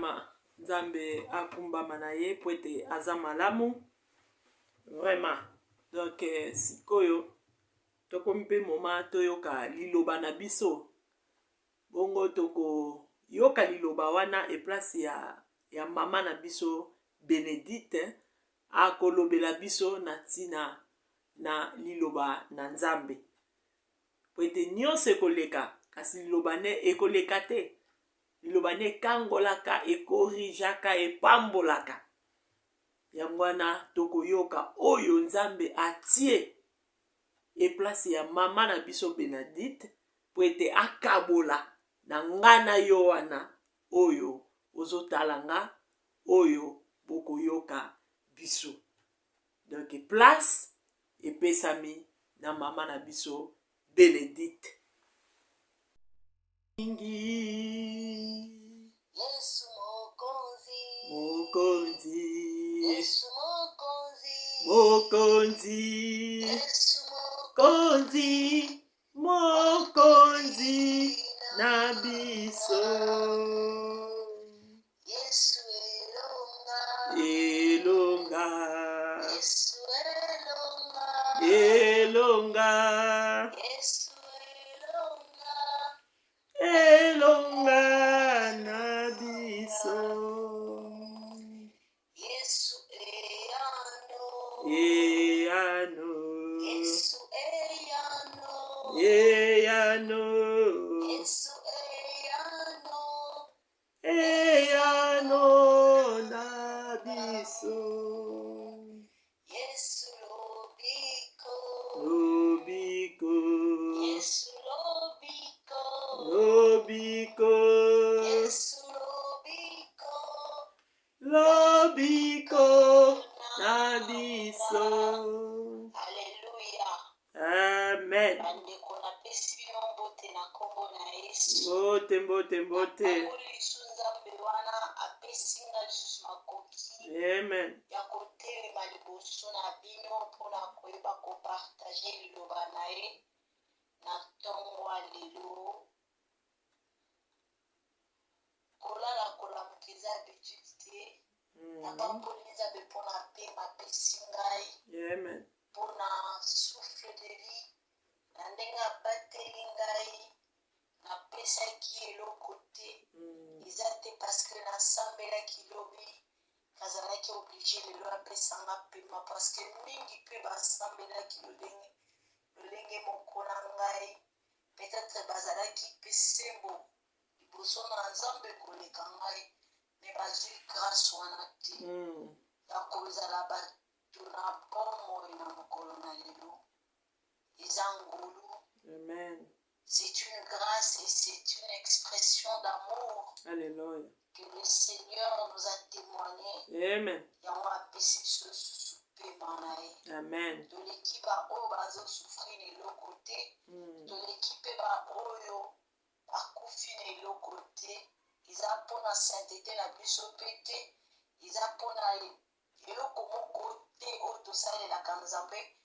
vraiment Nzambe akumbama na ye po ete aza malamu vraiment. Donc sikoyo tokomi mpe moma toyoka liloba na biso bongo toko yoka liloba wana e place ya mama na biso Bénédicte akolobela biso na tina na liloba na Nzambe po ete nyonso ekoleka kasi liloba ne ekoleka te, liloba ne ekangolaka, ekorijaka, epambolaka. Yango wana tokoyoka oyo Nzambe atie e place ya mama na biso Bénédicte po ete akabola na nga na yo wana oyo ozotala nga oyo bokoyoka biso. Donc place epesami na mama na biso Bénédicte. Yesu mokonzi, Yesu mokonzi, Yesu mokonzi na biso. Yesu elonga, Yesu elonga, Yesu elonga na biso. Yesu eyano Yesu eyano Yesu eyano na biso. Yesu lobiko Yesu lobiko na biso. Alléluia. Amen. Bandeko na pesi bino mbote na kombo na Yesu. Mbote. Lisu Nzambe wana apesi nga lisusu makoki. Amen. Ya kotelema liboso na bino mpona koyeba kopartage liloba na ye na ntongo ya lelo. Kolala kolamuka eza habitude te. Napapoli Nzambe mpona pema apesi ngai. Amen. Mpona souffle de vie na ndenge abateli ngai napesaki eloko te. Eza te parceke nasambelaki lobi kazalaki oblige lelo apesanga pema parceke mingi mpe basambelaki lolenge moko na ngai peut-être bazalaki mpe sembo liboso na Nzambe koleka ngai me bazwi grâce wana te ya kozala bato na bomoi na mokolo na lelo. Eza ngolu. Amen. C'est une grâce et c'est une expression d'amour. Alléluia. Que le Seigneur nous a témoigné. Amen. Yango apesi biso lisusu pema na ye. Amen. Toleki baoyo bazosouffrir na eloko te. Toleki mpe baoyo bakufi na eloko te. Eza mpona sainteté na biso mpe te. Eza mpona eloko moko te oyo tosalelaka Nzambe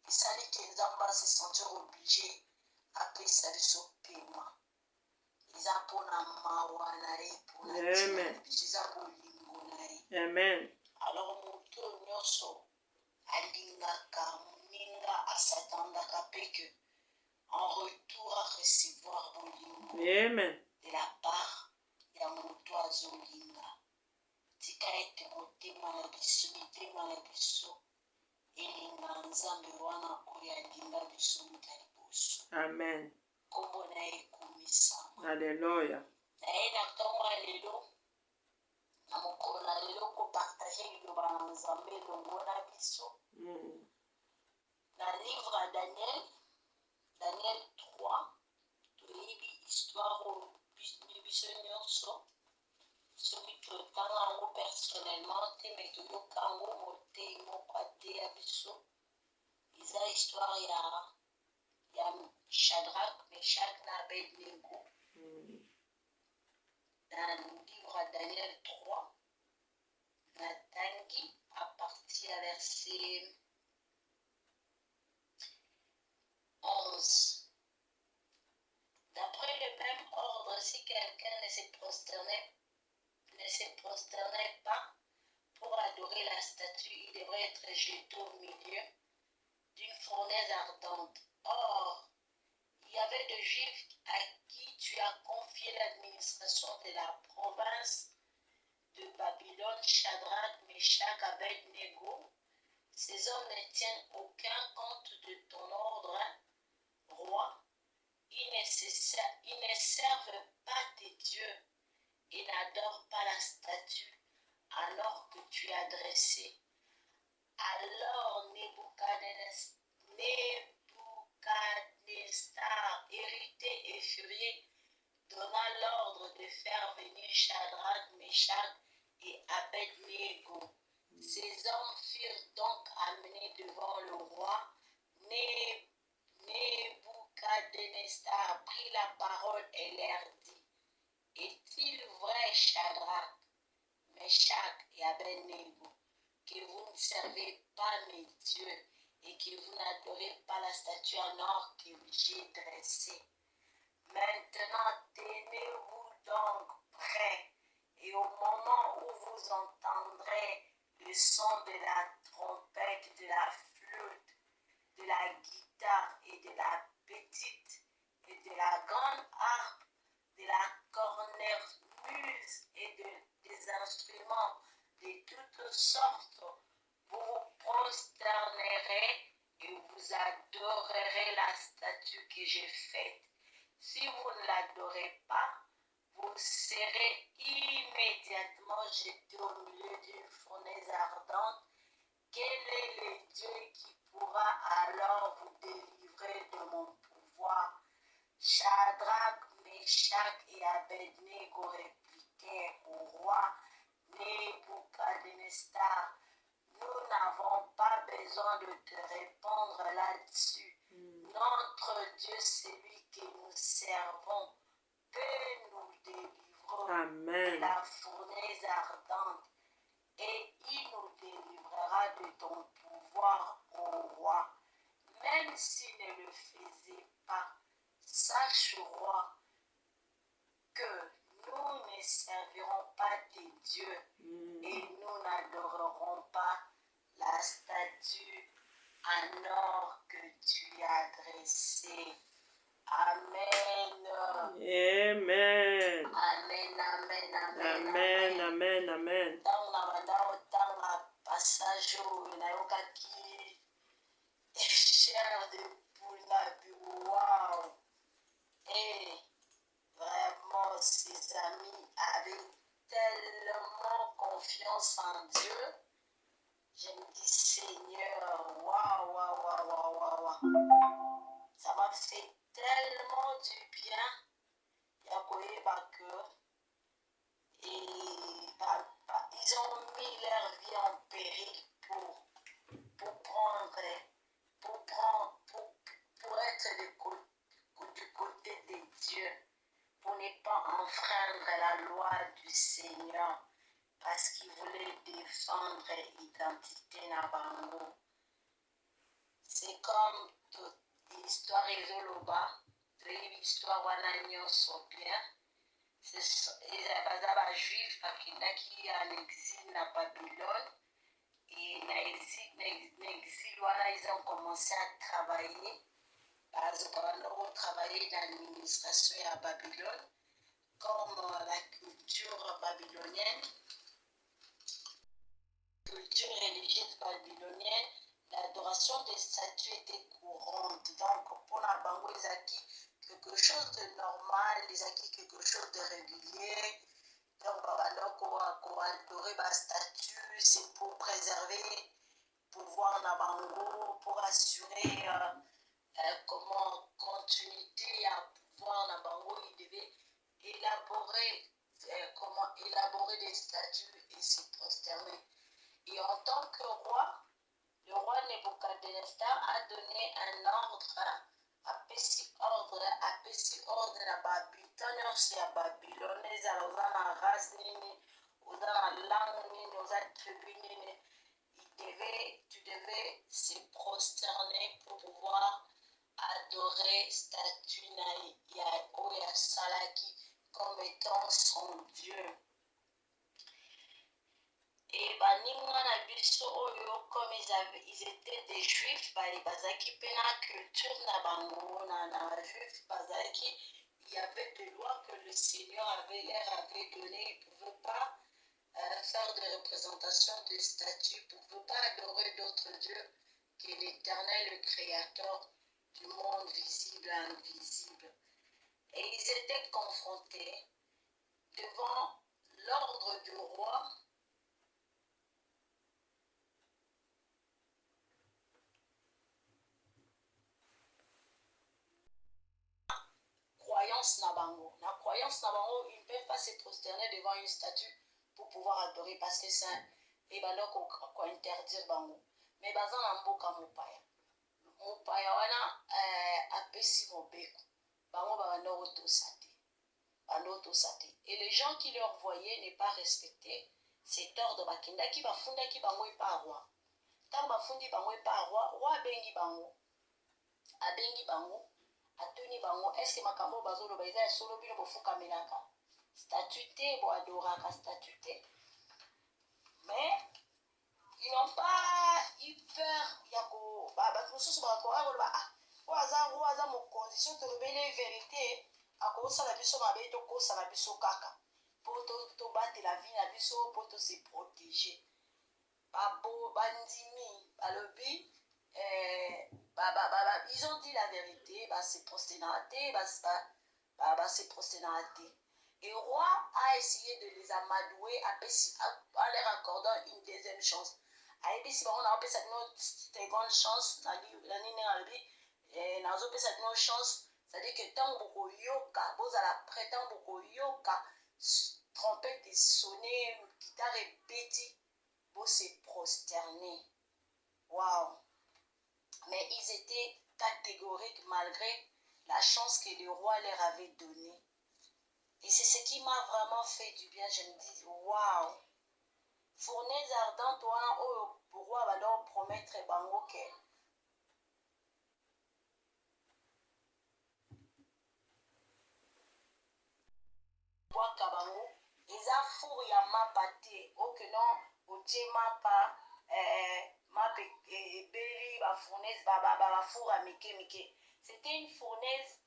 esali ke Nzambe ase sentir obligé apesa biso pema. Eza mpona mawa na ye mpona tina biso eza bolingo na ye. Amen. Alors moto nyonso alingaka moninga asatandaka mpe ke en retour à recevoir bolingo. Amen. De la part ya moto azolinga. Tika ete motema na biso mitema na biso elinga Nzambe wana oyo alinga biso muta liboso. Amen. Kombo na ye komisama. Alléluia. Na ye na ntongo ya lelo na mokolo na lelo kopartage liloba na Nzambe elongo na biso. Na livre ya Daniel 3 toyebi histoire oyo biso nyonso soki totanga yango personnellement te me toyoka yango motei moko ateya biso. Eza histoire ya Shadrach, Meshach na Abednego. Dans le livre de Daniel 3, natangi à partir du verset 11. D'après le même ordre, si quelqu'un ne se se prosternait pas pour adorer la statue, il devrait être jeté au milieu d'une fournaise ardente. Or, il y avait des Juifs à qui tu as confié l'administration de la province de Babylone, Shadrach, Meshach, Abed-Nego. Ces hommes ne tiennent aucun compte de ton ordre, roi. Ils ne servent pas tes dieux et n'adorent pas la statue alors que tu as dressé. Alors Nebuchadnezzar, irrité et furieux, donna l'ordre de faire venir Shadrach, Meshach et Abed-Nego. Ces hommes furent donc amenés devant le roi. Nebuchadnezzar prit la parole et leur dit: Est-il vrai, Shadrach, Meshach et Abed-Nego, que vous ne servez pas mes dieux et que vous n'adorez pas la statue en or que j'ai dressée? Maintenant, tenez-vous donc prêts, et au moment où vous entendrez le son de la trompette, de la flûte, de la guitare et de la petite et de la grande harpe, de la cornemuse et des instruments de toutes sortes, vous vous prosternerez et vous adorerez la statue que j'ai faite. Si vous ne l'adorez pas, vous serez immédiatement jeté au milieu d'une fournaise ardente. Quel est le Dieu qui pourra alors vous délivrer de mon pouvoir? Shadrach, Meshach et Abed-Nego répliquèrent au roi Nebuchadnezzar: nous n'avons pas besoin de te répondre là-dessus. Notre Dieu, celui que nous servons, peut nous délivrer de la fournaise ardente, et il nous délivrera de ton pouvoir, ô roi. Même s'il ne le faisait pas, sache, roi, que nous ne servirons pas tes dieux et nous n'adorerons pas la statue en or que tu as dressée. Amen. Amen. Amen, amen, amen. Amen, amen, amen. Dans la passage où il y a qui chair de poule, waouh. Et vraiment, ses amis avaient tellement confiance en Dieu. Je me dis, Seigneur, waouh, waouh, waouh, waouh, waouh, waouh. Ça m'a fait tellement du bien. Yakoye Baker. Et ils ont mis leur vie en péril pour être du côté de Dieu, pour ne pas enfreindre la loi du Seigneur, parce qu'ils voulaient défendre l'identité Nabango. C'est comme toute l'histoire Ezoloba, l'histoire Wanagnon Sopien. Les Juifs qui en exil à Babylone, et l'exil, ils ont commencé à travailler. Travailler dans l'administration à Babylone, comme la culture babylonienne, culture religieuse babylonienne, l'adoration des statues était courante. Donc, pour la Bango, ils ont acquis quelque chose de normal, ils ont acquis quelque chose de régulier. Donc, pour adorer la statue, c'est pour préserver le pouvoir de Bango, pour assurer comment continuité à pouvoir dans Bango, il devait élaborer des statues et s'y prosterner. Et en tant que roi, le roi Nebuchadnezzar a donné un ordre, ordre à Babylone, c'est à Babylone, aux race, aux langues, aux attributs, tu devais se prosterner pour pouvoir adorer statue Yahweh Salaki comme étant son Dieu. Donc, comme ils étaient des juifs, les bazaki pena culture na bango, na juif bazaki, il y avait des lois que le Seigneur leur avait données. Ils ne pouvaient pas faire de représentation de statues, ils ne pouvaient pas adorer d'autres dieux que l'Éternel, le Créateur du monde visible et invisible. Et ils étaient confrontés devant l'ordre du roi. Croyance nabango. La croyance nabango, ils ne peuvent pas se prosterner devant une statue pour pouvoir adorer parce que c'est et ben donc quoi interdire bango. Mais bazan na mboka mopaya. Mopaya wana apesi mobeko. Bango banda otosate. Banda otosate. Et les gens qui leur voyaient ne pas respecter cet ordre bakindaki bafundaki bango epa roi. Tant bafundi bango epa roi abengi bango. Abengi bango. Atoni bango, est-ce que makambo bazolo baiza ya solo bino bofuka menaka statute bo adoraka statute. Mais ils n'ont pas eu peur yako bato mosusu bakora koloba oaza mokonzi so tolobeli vérité akosala biso mabe tokosala biso kaka mpo tobatela vie na biso mpo tose protéger bandimi balobi ils ont dit la vérité, c'est prosternaté, c'est prosternaté. Et le roi a essayé de les amadouer en leur accordant une deuxième chance. Et si on a une seconde chance, on a une chance, c'est-à-dire que tant beaucoup yoka, vous allez prêter beaucoup yoka, trompette et sonner, guitare et petit, vous se prosterner. Waouh! Mais ils étaient catégoriques malgré la chance que le roi leur avait donnée. Et c'est ce qui m'a vraiment fait du bien. Je me dis, waouh! Fournaise ardente, le roi va leur promettre bango que Kabango, ils a four ya mapate, au que non, au djema pas, ma beli, ba fournaise, ba four à mike. C'était une fournaise,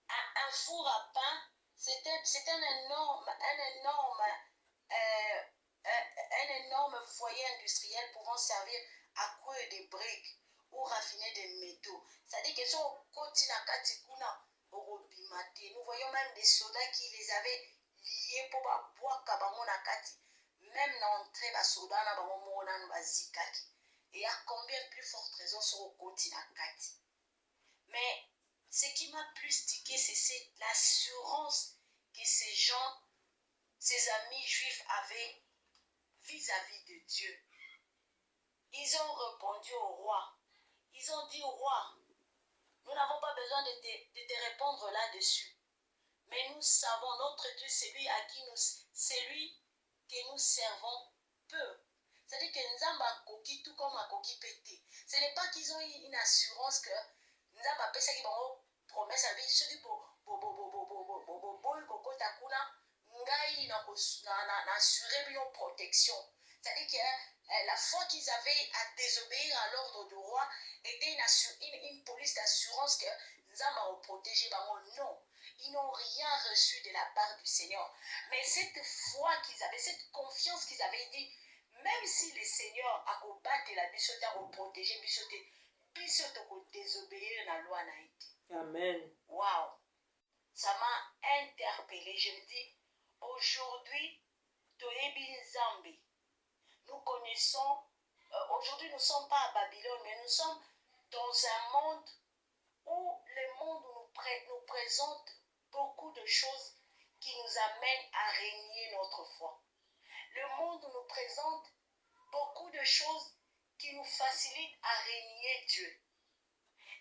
un four à pain, c'était un énorme foyer industriel pouvant servir à cuire des briques ou raffiner des métaux. C'est-à-dire que sur Kotina Katikuna, nous voyons même des soldats qui les avaient liés pour boire Kabango Nakati. Même dans l'entrée, les soldats n'ont pas zikaki. Et à combien plus forte raison sur Kotina Kati. Mais ce qui m'a plus tiqué, c'est l'assurance que ces gens, ces amis juifs avaient vis-à-vis de Dieu. Ils ont répondu au roi. Ils ont dit au roi, nous n'avons pas besoin de te répondre là-dessus. Mais nous savons, notre Dieu, celui que nous servons peu. C'est-à-dire que Nzamba Koki, tout comme à Koki Pété. Ce n'est pas qu'ils ont une assurance que Nzamba Pesa qui vont promesse à vie. Ceux qui assurer une protection. C'est-à-dire que la foi qu'ils avaient à désobéir à l'ordre du roi était une police d'assurance que Nzamba a protégé. Non, ils n'ont rien reçu de la part du Seigneur. Mais cette foi qu'ils avaient, cette confiance qu'ils avaient dit, même si le Seigneur a combattu la bisote, a protégé bisote a désobéir la loi naïti. Amen. Waouh! Ça m'a interpellé. Je me dis, aujourd'hui, Toyebi Nzambi, nous connaissons, aujourd'hui nous ne sommes pas à Babylone, mais nous sommes dans un monde où le monde nous présente beaucoup de choses qui nous amènent à régner notre foi. Le monde nous présente beaucoup de choses qui nous facilitent à régner Dieu.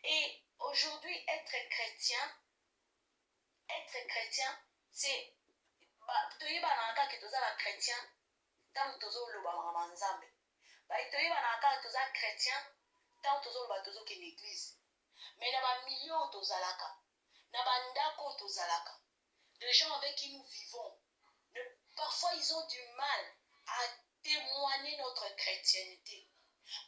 Et aujourd'hui, être chrétien, c'est toyebanaka ke toza ba chrétien ntango tozolobaka na Nzambe. Toyebanaka toza chrétien ntango tozoloba tozokende église. Mais na bamilio tozalaka, na bandako tozalaka, de gens avec qui nous vivons, parfois ils ont du mal à témoigner notre chrétienté.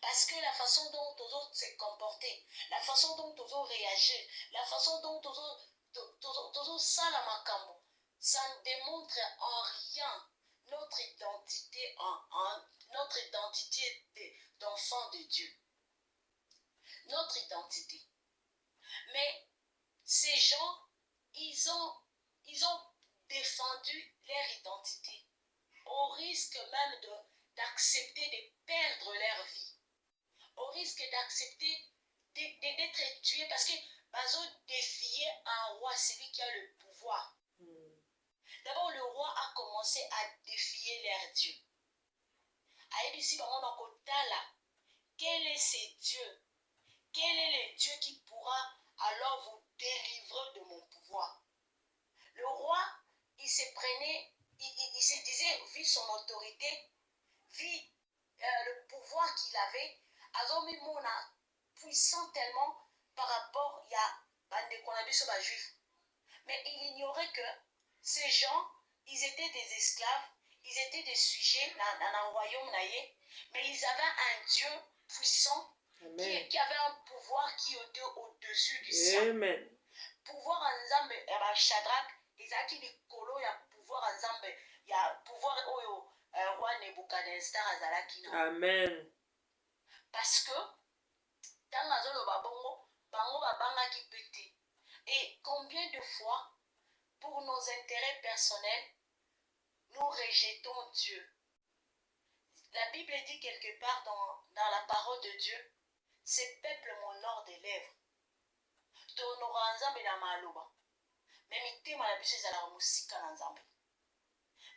Parce que la façon dont les autres se comporter, la façon dont les autres réagir, la façon dont les autres salamakambo, ça ne démontre en rien notre identité, notre identité d'enfant de Dieu. Notre identité. Mais ces gens, ils ont défendu leur identité au risque même d'accepter de perdre leur vie, au risque d'accepter d'être tués parce que ils ont défié un roi, celui qui a le pouvoir. D'abord, le roi a commencé à défier leur Dieu. Quel est ce Dieu? Quel est le Dieu qui pourra alors vous délivrer de mon pouvoir? Le roi, il se prenait, il se disait, vu son autorité, vu le pouvoir qu'il avait, azomimona puissant tellement par rapport à les juifs. Mais il ignorait que ces gens, ils étaient des esclaves, ils étaient des sujets dans un royaume naïe, mais ils avaient un Dieu puissant qui avait un pouvoir qui était au-dessus du ciel. Amen. Pouvoir en Nzambe, Shadrach, ezaki likolo ya pouvoir en Nzambe, ya pouvoir oyo roi Nebuchadnezzar azalaki na. Amen. Parce que dans la zone bango babangaki pété. Et combien de fois, pour nos intérêts personnels, nous rejetons Dieu. La Bible dit quelque part dans la parole de Dieu, ce peuple m'honore des lèvres. Tonora nzambe na maloba. Mais mitema na biso ezalaka mosika na nzambe.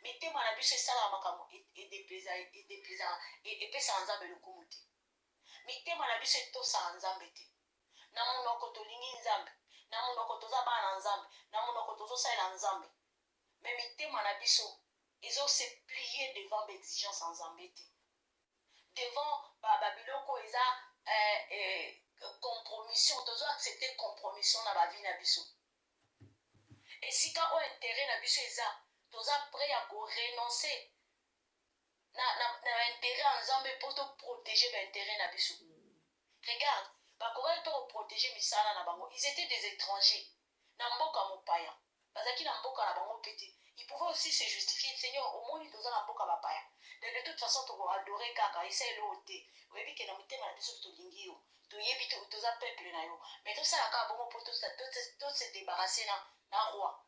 Mitema na biso esalaka makambo epesaka nzambe lokumu te. Mitema na biso etosaka nzambe te. Na monoko tolingi nzambe, na monoko toza bana na nzambe, na monoko tozosalela nzambe. Mais mitema na biso ezose plier devant l'exigence en nzambe te. Devant babiloko eza compromission, tozo accepter compromission na bavi na biso. Esika o intérêt na biso eza, toza prêt à renoncer na intérêt en nzambe pour te protéger l'intérêt na biso. Regarde, bakoka to protéger misala na bango, ils étaient des étrangers. Na mboka mopaya, bazaki na mboka na bango pété. Ils pouvaient aussi se justifier, Seigneur, au moins toza na mboka bapaya. De toute façon, to adorer kaka, essaye le ôter. Oyebi ke na mitema na biso to lingi yo. To yebi toza peuple na yo. Mais to sala ka bongo pour to se débarrasser na roi.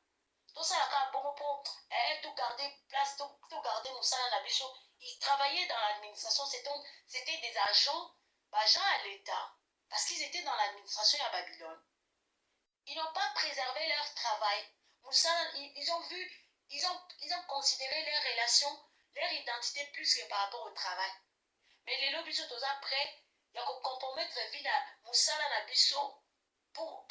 To sala ka bongo pour to garder place, to garder musala na biso. Ils travaillaient dans l'administration, c'était des agents à l'État. Parce qu'ils étaient dans l'administration à Babylone. Ils n'ont pas préservé leur travail. Musala, ils ont considéré leur relation, leur identité plus que par rapport au travail. Mais les lobbies sont prêts à compromettre la vie de Moussala na biso pour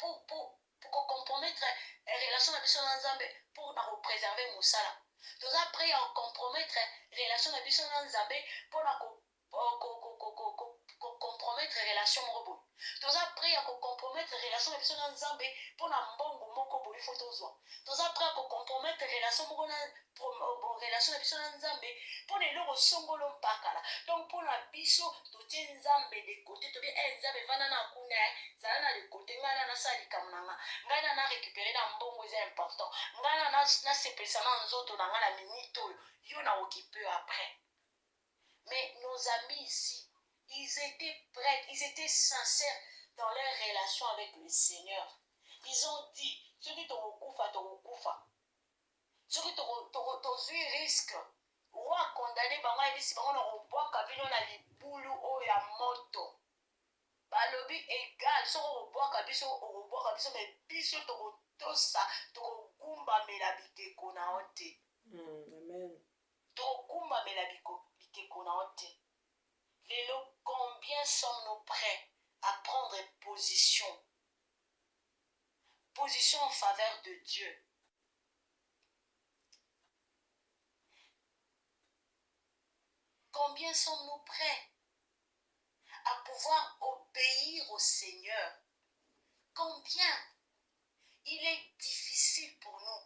compromettre la relation na biso na Nzambe pour préserver Moussala. Toza prêts à compromettre la relation na biso na Nzambe pour compromettre la relation morobo. Toza prêts à compromettre la relation na biso na Nzambe pour na mbongo moko boyi fotozo. Toza prêts à compromettre la relation moko na relation na biso na Nzambe pour ne loko songolo mpakala. Donc pour la biso totie Nzambe de côté, to bien Nzambe vana na kuna zala na de côté ngana na sali kamnanga. Ngana na récupérer na mbongo c'est important. Ngana na sepesa na nzoto na ngana minito yo na occupé après. Mais nos amis ici, ils étaient prêts, ils étaient sincères dans leur relation avec le Seigneur. Ils ont dit, ceux qui t'ont kufa. Ceux qui t'ont risque. Roi condamné, bango ebisi bango na kobwaka bino na libulu oyo ya moto. Balobi égal, so kobwaka biso, mais biso tokotosa, tokogumbamela bikeko na yo te. Amen. Tokogumbamela bikeko na yo te. Lelo, combien sommes-nous prêts à prendre position en faveur de Dieu? Combien sommes-nous prêts à pouvoir obéir au Seigneur? Combien? Il est difficile pour nous.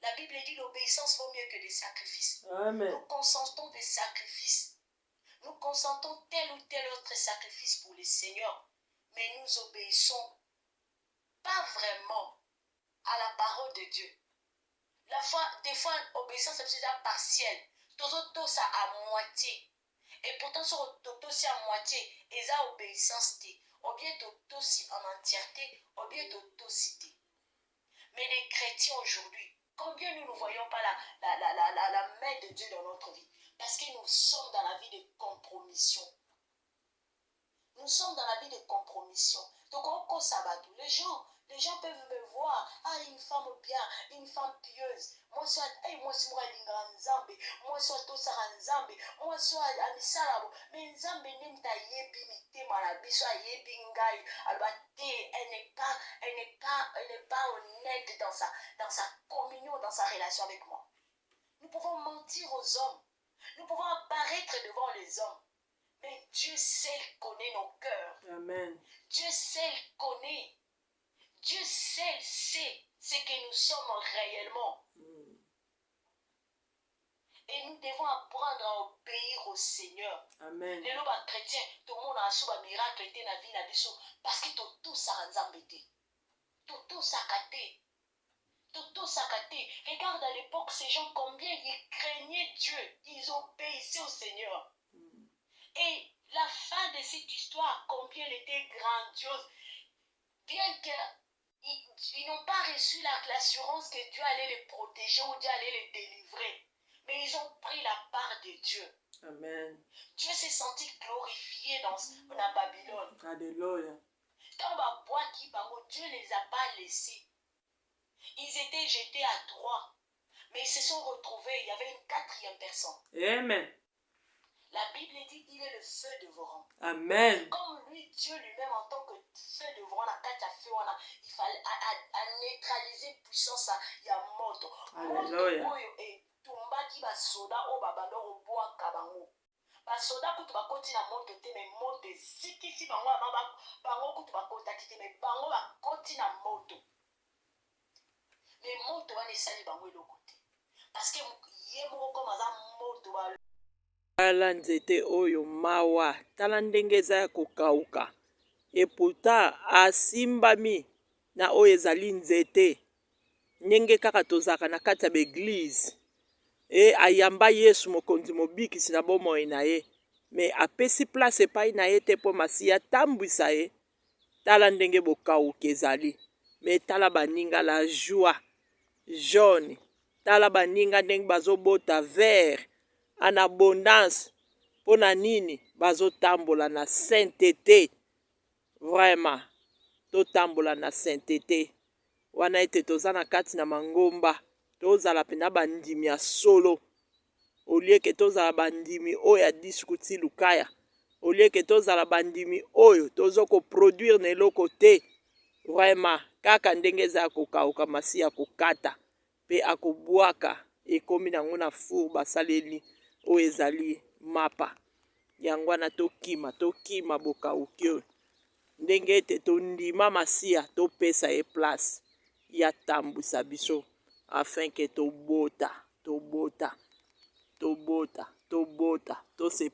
La Bible dit l'obéissance vaut mieux que des sacrifices. Amen. Nous consentons des sacrifices Nous consentons tel ou tel autre sacrifice pour le Seigneur, mais nous obéissons pas vraiment à la parole de Dieu. Des fois, obéissance est déjà partielle. Tout ça à moitié. Et pourtant, sur tout ça à moitié, et ça obéissance, ou bien tout en entièreté, ou bien tout cité. Mais les chrétiens aujourd'hui, combien nous ne voyons pas la main de Dieu dans notre vie? Parce que nous sommes dans la vie de compromission. Nous sommes dans la vie de compromission. Donc, on s'abat tout. Les gens peuvent me voir. Ah, une femme bien, une femme pieuse. Moi, soit, moi, si moi, Nzambe. Moi, soit, tout ça, Nzambe. Moi, soit, Amisalabo. Mais Nzambe, n'aime ta yebi, mite, malabi, soit yebi, ngai. Alors, elle n'est pas honnête dans sa communion, dans sa relation avec moi. Nous pouvons mentir aux hommes. Nous pouvons apparaître devant les hommes. Mais Dieu seul connaît nos cœurs. Amen. Dieu seul connaît. Dieu seul sait ce que nous sommes réellement. Et nous devons apprendre à obéir au Seigneur. Amen. Les lobes chrétiens, tout le monde a su un miracle dans la vie de parce que tout ça en zambété. Tout ça caté. Tout ça caté. Regarde à l'époque, ces gens, combien ils craignaient Dieu. Ils obéissaient au Seigneur. Et la fin de cette histoire, combien elle était grandiose. Bien qu'ils n'ont pas reçu l'assurance que Dieu allait les protéger ou Dieu allait les délivrer. Mais ils ont pris la part de Dieu. Amen. Dieu s'est senti glorifié dans la Babylone. Alléluia. Quand Dieu ne les a pas laissés. Ils étaient jetés à 3. Mais ils se sont retrouvés. Il y avait une 4e personne. Amen. La Bible dit qu'il est le feu dévorant. Amen. Comme lui, Dieu lui-même, en tant que feu dévorant, il fallait neutraliser puissance. Il y a moto. Alléluia. Et tumbaki basoda o babando oboa kabango. Basoda kutu bakoti na moto te mais moto zikisi bango kutu bakota kite mais bango bakoti na moto. Mais moto wana esali bango eloko te. Parce que ye moko comme aza moto ba tala nzete oyo mawa tala ndenge eza ya kokauka eputa asimbami na oyo ezali nzete ndenge kaka tozalaka na kati ya baeglize ayamba yesu mokonzi mobikisi na bomoi na ye me apesi place epai na ye te mpo masiya atambwisa ye. Tala ndenge bokauka ezali me tala baninga la joie jaune, tala baninga ndenge bazobota vert en abondance. Pona nini bazotambola na sainteté. Vraiment totambola na sainteté wana ete toza na kati na mangomba tozala pena bandimi ya solo olieke tozala bandimi oyo ya diskuti lukaya olieke tozala bandimi oyo tozokoproduire na eloko te. Vraiment kaka ndenge eza ya kokauka masi ya kokata mpe akobwaka ekomi nango na four basaleli oyo ezali mapa yango wana tokima bokauki oyo ndenge ete tondima masiya topesa ye place ya tambwisa biso afin ke tobota tose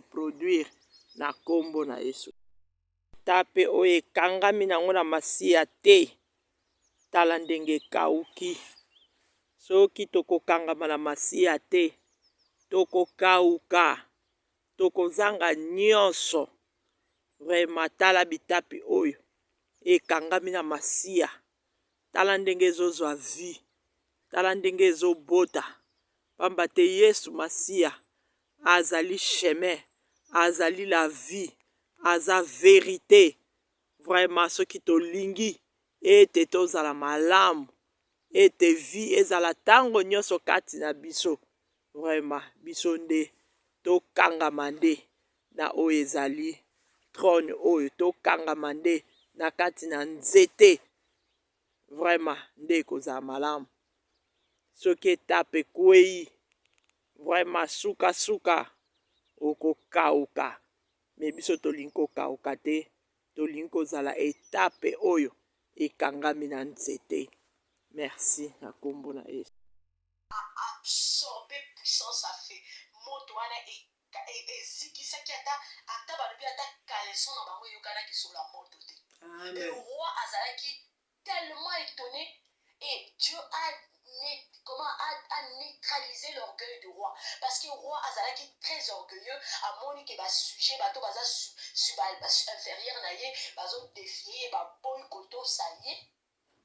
produire na kombo na Yesu. Tape oyo ekangami nango na masiya te tala ndenge ekauki. Soki tokokangama na masiya te tokokauka tokozanga nyonso. Vraiment tala bitapi oyo ekangami na masiya tala ndenge ezozwa vie tala ndenge ezobota pamba te Yesu masiya azali chemin azali la vie aza vérité. Vraiment soki tolingi ete tozala malamu ete vie ezala tango nyonso kati na biso vraiment biso nde tokangama nde na oyo ezali trône oyo tokangama nde na kati na nzete. Vraiment nde ekozala malamu soki etape ekwei vraiment sukasuka okokauka me biso tolingi kokauka te tolingi kozala etape oyo ekangami na nzete. Merci na kombo na Yesu. absorber puissance a fait moto wana ezikisaki ata balobi ata caleçon na bango eyokanaki sola moto te. Le Amen. roi azalaki tellement étonné et Dieu a neutralisé l'orgueil du roi. Parce que le roi azalaki très orgueilleux, a moni que sujet bato baza inférieur na ye, bazo défier ba boy koto ça y est.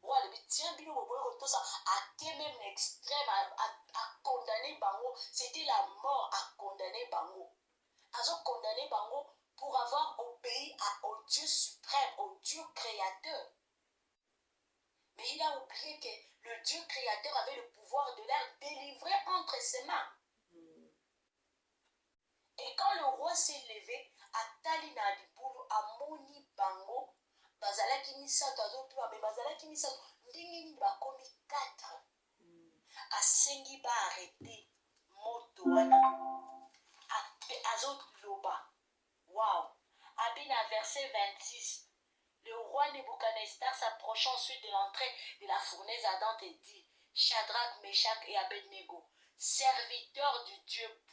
Roi le tiens bino boy koto ça a même extrême a condamné bango, c'était la mort à condamner bango. Azo condamné bango pour avoir obéi au Dieu suprême, au Dieu créateur. Mais il a oublié que le Dieu créateur avait le pouvoir de leur délivrer entre ses mains. Et quand le roi s'est levé, atali na libulu amoni bango, bazalaki misato azotua, mais bazalaki misato, ndenge bakomi 4. Asengi ba arrêter moto wana. Azotloba. Wow. Abina verset 26. Le roi Nebuchadnezzar s'approchant ensuite de l'entrée de la fournaise ardente et dit, Shadrach, Meshach et Abednego, serviteurs du Dieu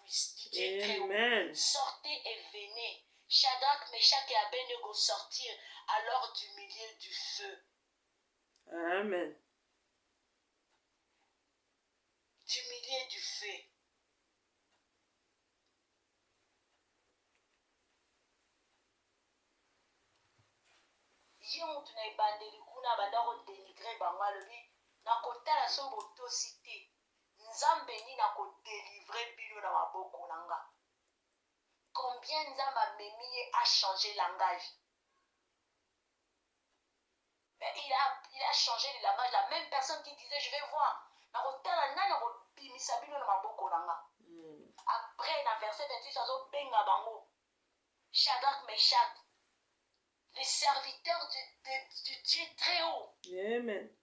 très haut, sortez et venez. Shadrach, Meshach et Abednego sortirent alors du milieu du feu. Amen. Du milieu du feu. Ye mutu na ebandeli kuna banda kodenigre bango alobi nakotala so botosi te nzambe nini akodelivre bino na maboko na nga. Combien nzambe amemi ye a changé langage. Mais il a changé de langage. La même personne qui disait je vais voir nakotala nani akobimisa bino na maboko na nga. Après na verset 26 azobenga bango Shadrach, Meshach, les serviteurs du Dieu très haut. Amen.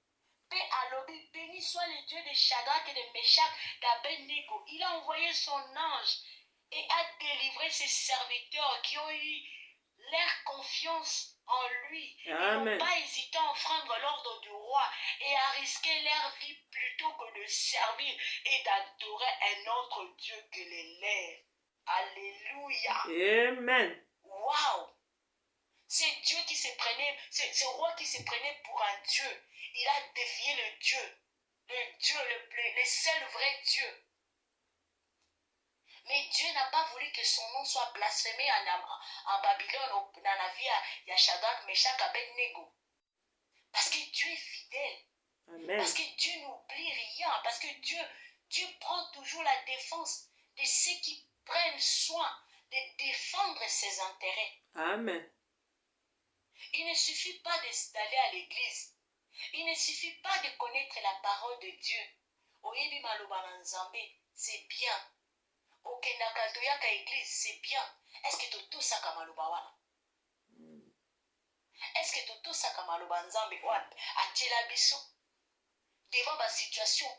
Paix à l'obé, béni soit le Dieu de Shadrach et de Meshach, d'Abednego. Il a envoyé son ange et a délivré ses serviteurs qui ont eu leur confiance en lui. Amen. Ils n'ont pas hésité à enfreindre l'ordre du roi et à risquer leur vie plutôt que de servir et d'adorer un autre Dieu que les leurs. Alléluia. Amen. Waouh. C'est Dieu qui se prenait, c'est roi qui se prenait pour un Dieu. Il a défié le Dieu, le seul vrai Dieu. Mais Dieu n'a pas voulu que son nom soit blasphémé en Babylone, dans la vie à Shadrach, Meshach, Abednego. Parce que Dieu est fidèle. Amen. Parce que Dieu n'oublie rien. Parce que Dieu prend toujours la défense de ceux qui prennent soin de défendre ses intérêts. Amen. Il ne suffit pas d'aller à l'église. Il ne suffit pas de connaître la parole de Dieu. Oyebi maloba na nzambe, c'est bien. Okendaka toyaka église, c'est bien. Est-ce que totosaka maloba wana? Est-ce que totosaka maloba nzambe wana atiela biso devant ba situation,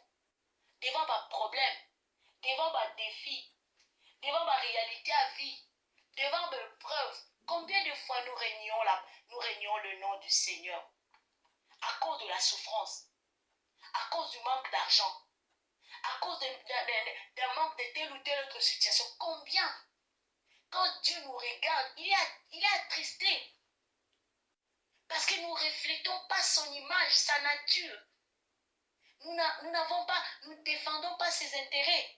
devant ba problème, devant ba défi, devant ba réalité à vie, devant ba preuve? Combien de fois nous régnons le nom du Seigneur à cause de la souffrance, à cause du manque d'argent, à cause d'un manque de telle ou telle autre situation? Combien? Quand Dieu nous regarde, il est attristé. Parce que nous ne reflétons pas son image, sa nature. Nous ne défendons pas ses intérêts.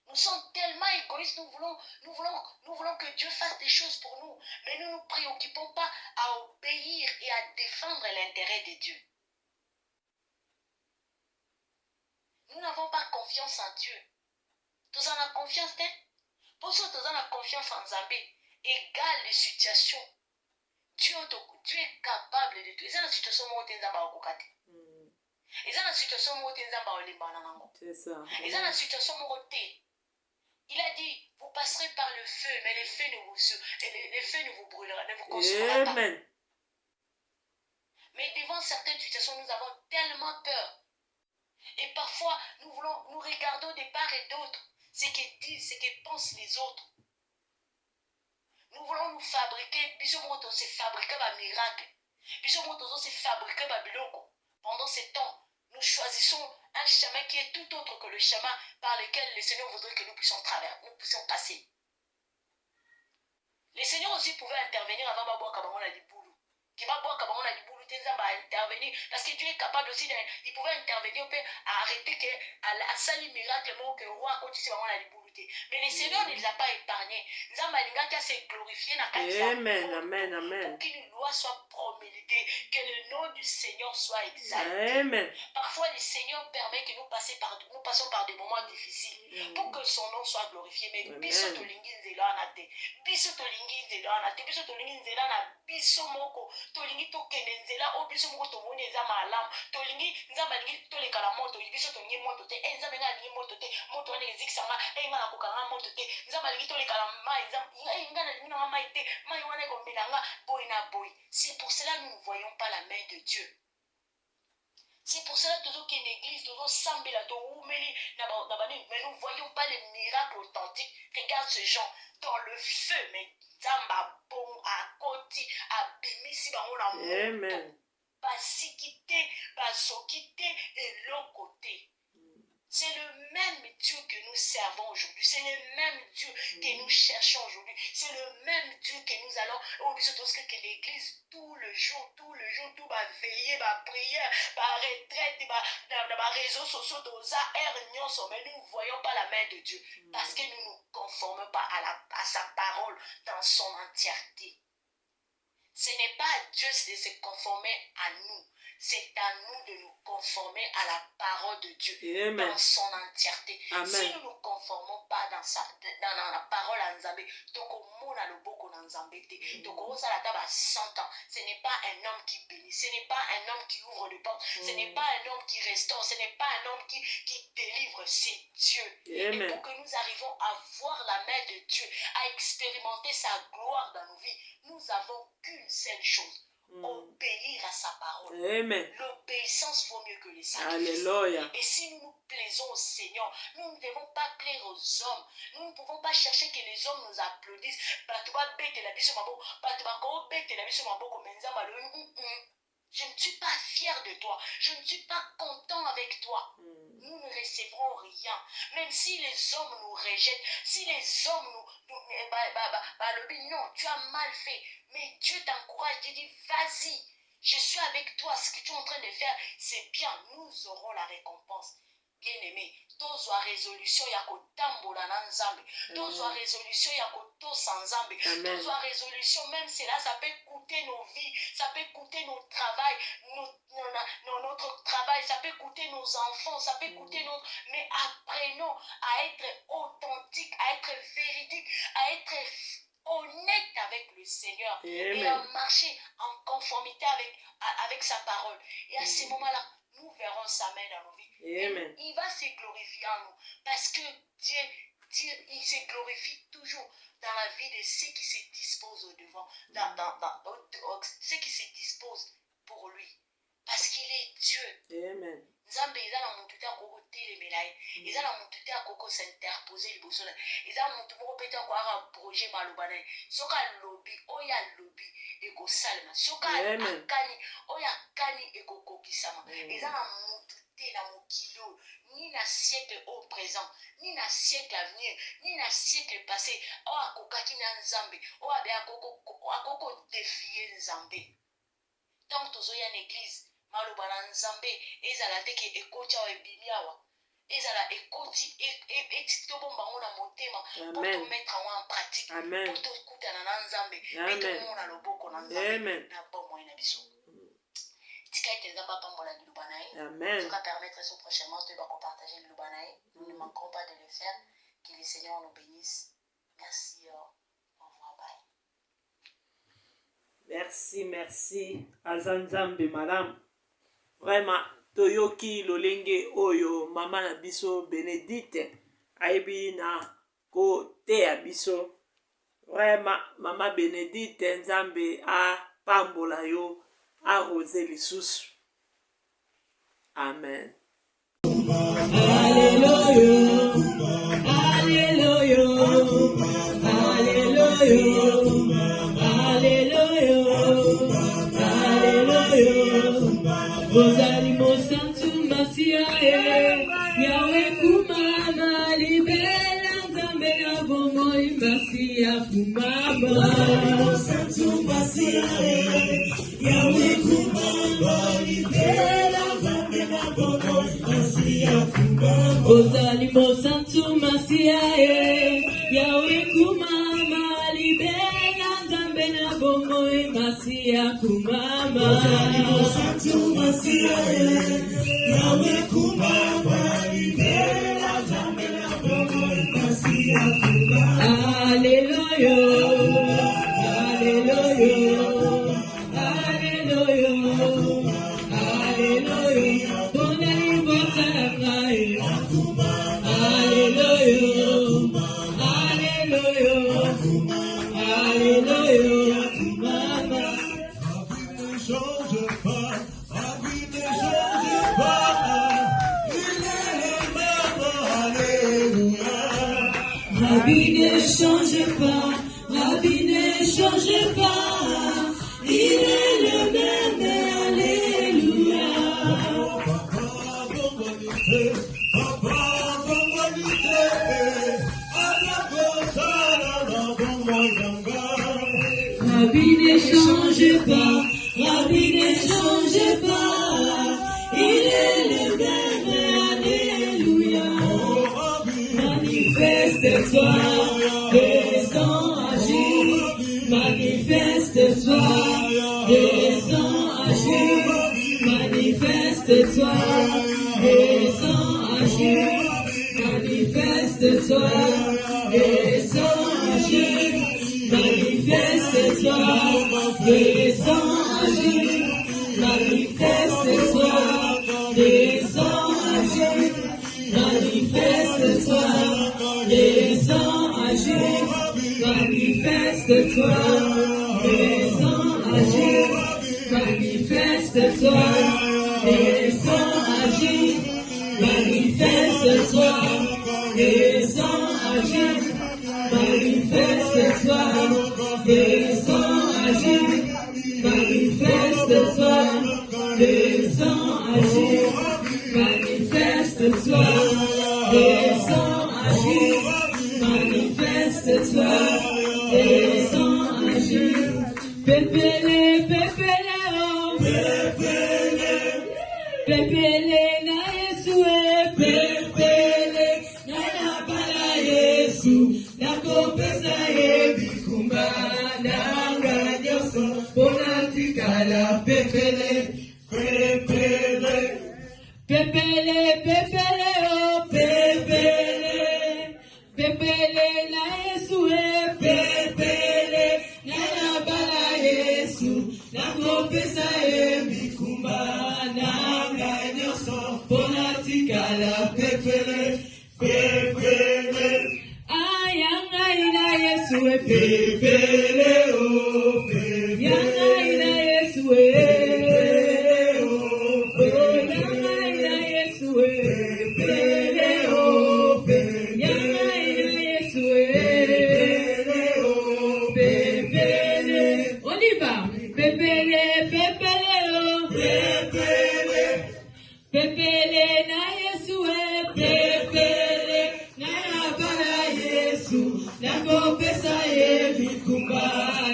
Nous sommes tellement égoïstes, nous voulons que Dieu fasse des choses pour nous. Mais nous ne nous préoccupons pas à obéir et à défendre l'intérêt de Dieu. Nous n'avons pas confiance en Dieu. Tous en a confiance, hein? Pour ceux qui ont confiance en Zambé, égale les situations. Dieu est capable de tout. Ils ont la situation où ils ont ils ont la situation où ils ont C'est ça. ils ont la situation où il a dit, vous passerez par le feu, mais les feux ne vous brûleront, ne vous consumeront pas. Amen. Mais devant certaines situations, nous avons tellement peur. Et parfois, nous regardons de part et d'autre ce que disent, ce que pensent les autres. Nous voulons nous fabriquer, bisous se fabriquer un miracle. Bisous se fabriquer un biloko. Pendant ce temps, nous choisissons un chemin qui est tout autre que le chemin par lequel le Seigneur voudrait que nous puissions passer. Le Seigneur aussi pouvait intervenir avant Baboua Kabangona Liboulou. Qui Baboua Kabangona Liboulou, Tenzamba a intervenir. Parce que Dieu est capable aussi, il pouvait intervenir, à arrêter que, à sali miracle, que le roi continue Kabangona Liboulou. Mais le Seigneur ne les a pas épargnés. Nzamba Lingaka s'est glorifié dans Amen, amen, amen. Pour qu'une loi soit promulguée, que le nom du Seigneur soit exalté. Amen. Parfois, le Seigneur permet que nous passions par des moments difficiles pour que son nom soit glorifié. Mais biso tolingi nzela anate, biso tolingi nzela anate, biso tolingi nzela na biso moko, tolingi tokende nzela o biso moko tomoni eza malamu, tolingi nzamba lingi toleka na moto, biso tolingi moto te, nzamba nga lingi moto te, moto wana ezikisanga, nga na kokanga moto te, nzamba lingi toleka na mai, nga na lingi na mai te, mai wana ekomelanga boy na boy. C'est pour cela que nous ne voyons pas la main de Dieu. C'est pour cela que nous sommes une église, nous sommes mais nous ne voyons pas les miracles authentiques. Regarde ce genre dans le feu, mais Zamba bon à côté, à Bimisi, Amen. Basikité, Basokité et l'autre côté. C'est le même Dieu que nous servons aujourd'hui. C'est le même Dieu que nous cherchons aujourd'hui. C'est le même Dieu que nous allons que l'église tout le jour, tout va veiller, va prière, va retraite, va réseaux sociaux, mais nous ne voyons pas la main de Dieu. Parce que nous ne nous conformons pas à sa parole dans son entièreté. Ce n'est pas à Dieu de se conformer à nous. C'est à nous de nous conformer à la parole de Dieu. Amen. Dans son entièreté. Amen. Si nous ne nous conformons pas dans la parole à Nzambé, ce n'est pas un homme qui bénit, ce n'est pas un homme qui ouvre les portes, ce n'est pas un homme qui restaure, ce n'est pas un homme qui délivre, c'est Dieu. Amen. Et pour que nous arrivons à voir la main de Dieu, à expérimenter sa gloire dans nos vies, nous avons qu'une seule chose. Obéir à sa parole. Amen. L'obéissance vaut mieux que les sacrifices. Alléluia. Et si nous nous plaisons au Seigneur, nous ne devons pas plaire aux hommes. Nous ne pouvons pas chercher que les hommes nous applaudissent. Je ne suis pas fier de toi. Je ne suis pas content avec toi. Nous ne recevrons rien. Même si les hommes nous rejettent, si les hommes non, tu as mal fait. Mais Dieu t'encourage, il dit, vas-y, je suis avec toi. Ce que tu es en train de faire, c'est bien. Nous aurons la récompense. Bien-aimé, tozwa résolution ya kotambola na nzambe, tozwa résolution ya kotosa nzambe, tozwa résolution, même cela, ça peut coûter nos vies, ça peut coûter notre travail, notre travail, ça peut coûter nos enfants, ça peut coûter notre... Mais apprenons à être authentiques, à être véridiques, à être honnête avec le Seigneur. Amen. Et à marcher en conformité avec sa parole. Et à ce moment-là, nous verrons sa main dans nos vies. Amen. Il va se glorifier en nous. Parce que Dieu, il se glorifie toujours dans la vie de ceux qui se disposent au devant. Ceux qui se disposent pour lui. Parce qu'il est Dieu. Amen. Nzambe eza na mutu te akoko telemela ye, eza na mutu te akoko s'interposer liboso na ye, eza mutu moko mpe te akoaka projet maloba na ye, soki alobi oyo alobi ekosalema, soki akani oyo akani ekokokisama. Eza na mutu te na mokili oyo, ni na siècle au présent, ni na siècle à venir, ni na siècle passé, oyo akokaki na Nzambe, oyo abe akoko défier Nzambe. Tant tozoya na église maloba na Nzambe ezala te ke ekoti awa ebimi awa, ezala ekoti etiki tobomba ngo na motema po tomettre yango en pratique, po tokutana na Nzambe mpe tomona loboko na Nzambe na bomoi na biso. Tika ete Nzambe apambola liloba na ye, toka permettre so prochainement toyeba kopartager liloba na ye. Nous ne manquerons pas de le faire. Que le Seigneur nous bénisse. Merci. Au revoir. Bye. Merci Azanzambe madame. Vraiment toyoki lolenge oyo mama na biso Bénédicte aibi na kote ya biso. Vraiment mama Bénédicte Nzambe a pambola yo a rosé lisusu. Amen. Alléluia. Alléluia. Ozali mosantu masia Yahweh kumama libela Nzambe na bongo imasi ya kumama. Yawe kumama libera zambe na bongo imasi ya kumama. Ozali mosantu masia Yawe kumama libera zambe na bongo imasi ya kumama. Ozali mosantu masia Yawe kumama libera zambe na bongo imasi ya kumama. Hallelujah, hallelujah. La vie ne change pas, la vie ne change pas, il est le même, alléluia. La vie ne change pas, la vie ne change pas, il est le même, alléluia. Manifeste-toi, descends agir. Manifeste-toi, descends agir. Manifeste-toi, descends agir. Manifeste-toi, descends agir. Manifeste-toi, descends agir. Manifeste-toi, descends agir. Manifeste-toi, descends agir. Manifeste-toi, descends agir. Manifeste-toi, descends agir. Manifeste-toi, descends agir. Manifeste-toi, descends agir. Manifeste-toi, descends agir. Manifeste-toi, descends agir. Manifeste-toi, descends agir. Pépélé, pépélé, oh. Pépélé, pépélé, na Yesue. Pépélé, na na bala Yesu. Na kopesa yebikumba, na nganyoso. Bonatikala, pépélé, pépélé. Pépélé, pépélé, oh, pépélé. Pépélé, na Yesue. Pépélé, na na bala Yesu. Na kopesa yebikumba, na nganyoso. Bonatikala, pépélé, pépélé. Ayangai na Yesue. Pépélé, oh, pépélé. Yangai na Yesue. Pépélé na Yesue, pépélé na bala Yesu, na kopesa yebikumba,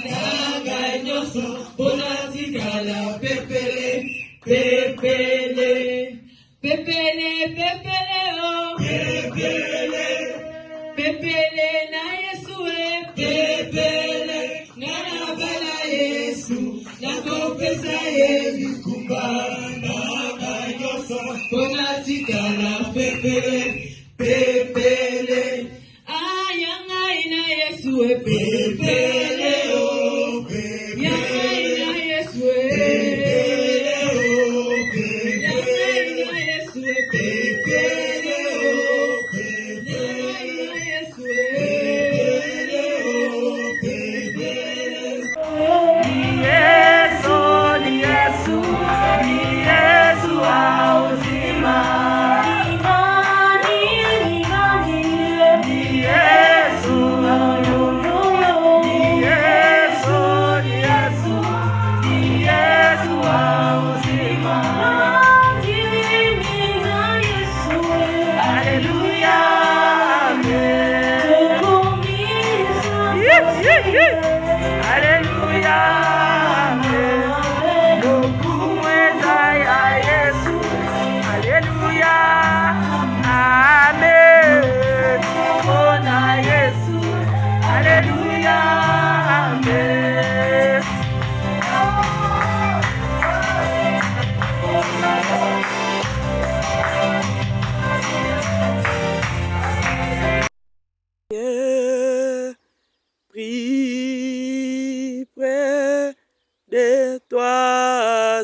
na nganyoso, bonatikala, pépélé, pépélé, pépélé, pépélé, oh, pépélé, pépélé na Yesue, pépélé na bala Yesu, na kopesa yebikumba, bonatikala, pépélé, pépélé. Ayangai na Yesue, pépélé, oh, pépélé. Yangai na Yesue, pépélé, oh, pépélé. Yangai na Yesue, pépélé, oh, pépélé. Yangai na Yesue, pépélé, oh, pépélé. Yesu, Yesu, Yesu, auzima. Yesu,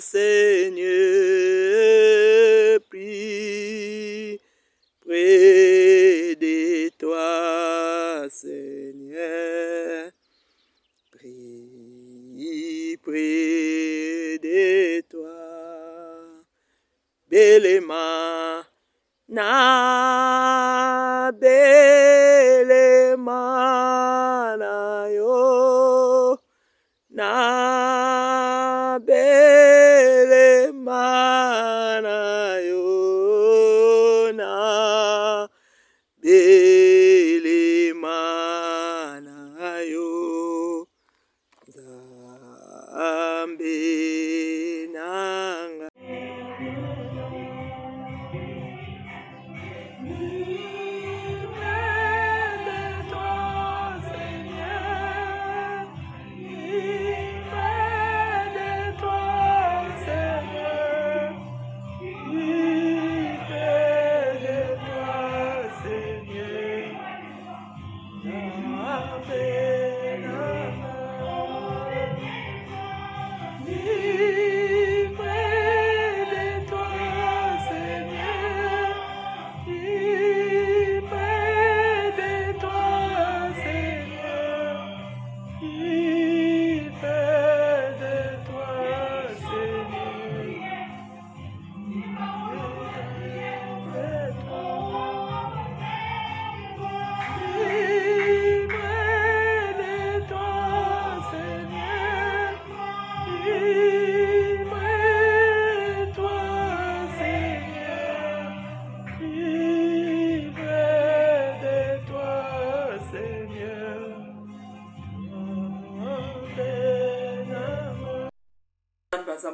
Seigneur, prie près de toi, Seigneur, prie près de toi. Belema, na belema na yo, na belema na yo, na belema na yo, Nzambe nanga.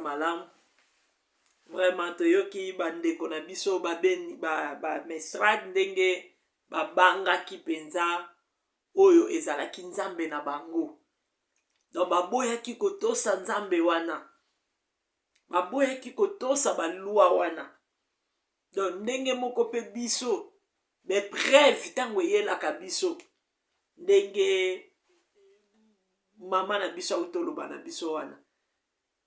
Malamu vraiment toyoki bandeko na biso babeni ba mesrad ndenge babangaki penza oyo ezalaki nzambe na bango. Donc baboyaki kotosa nzambe wana, baboyaki kotosa balua wana. Donc ndenge moko pe biso bepreuve ntango eyelaka biso ndenge mama na biso autoloba na biso wana.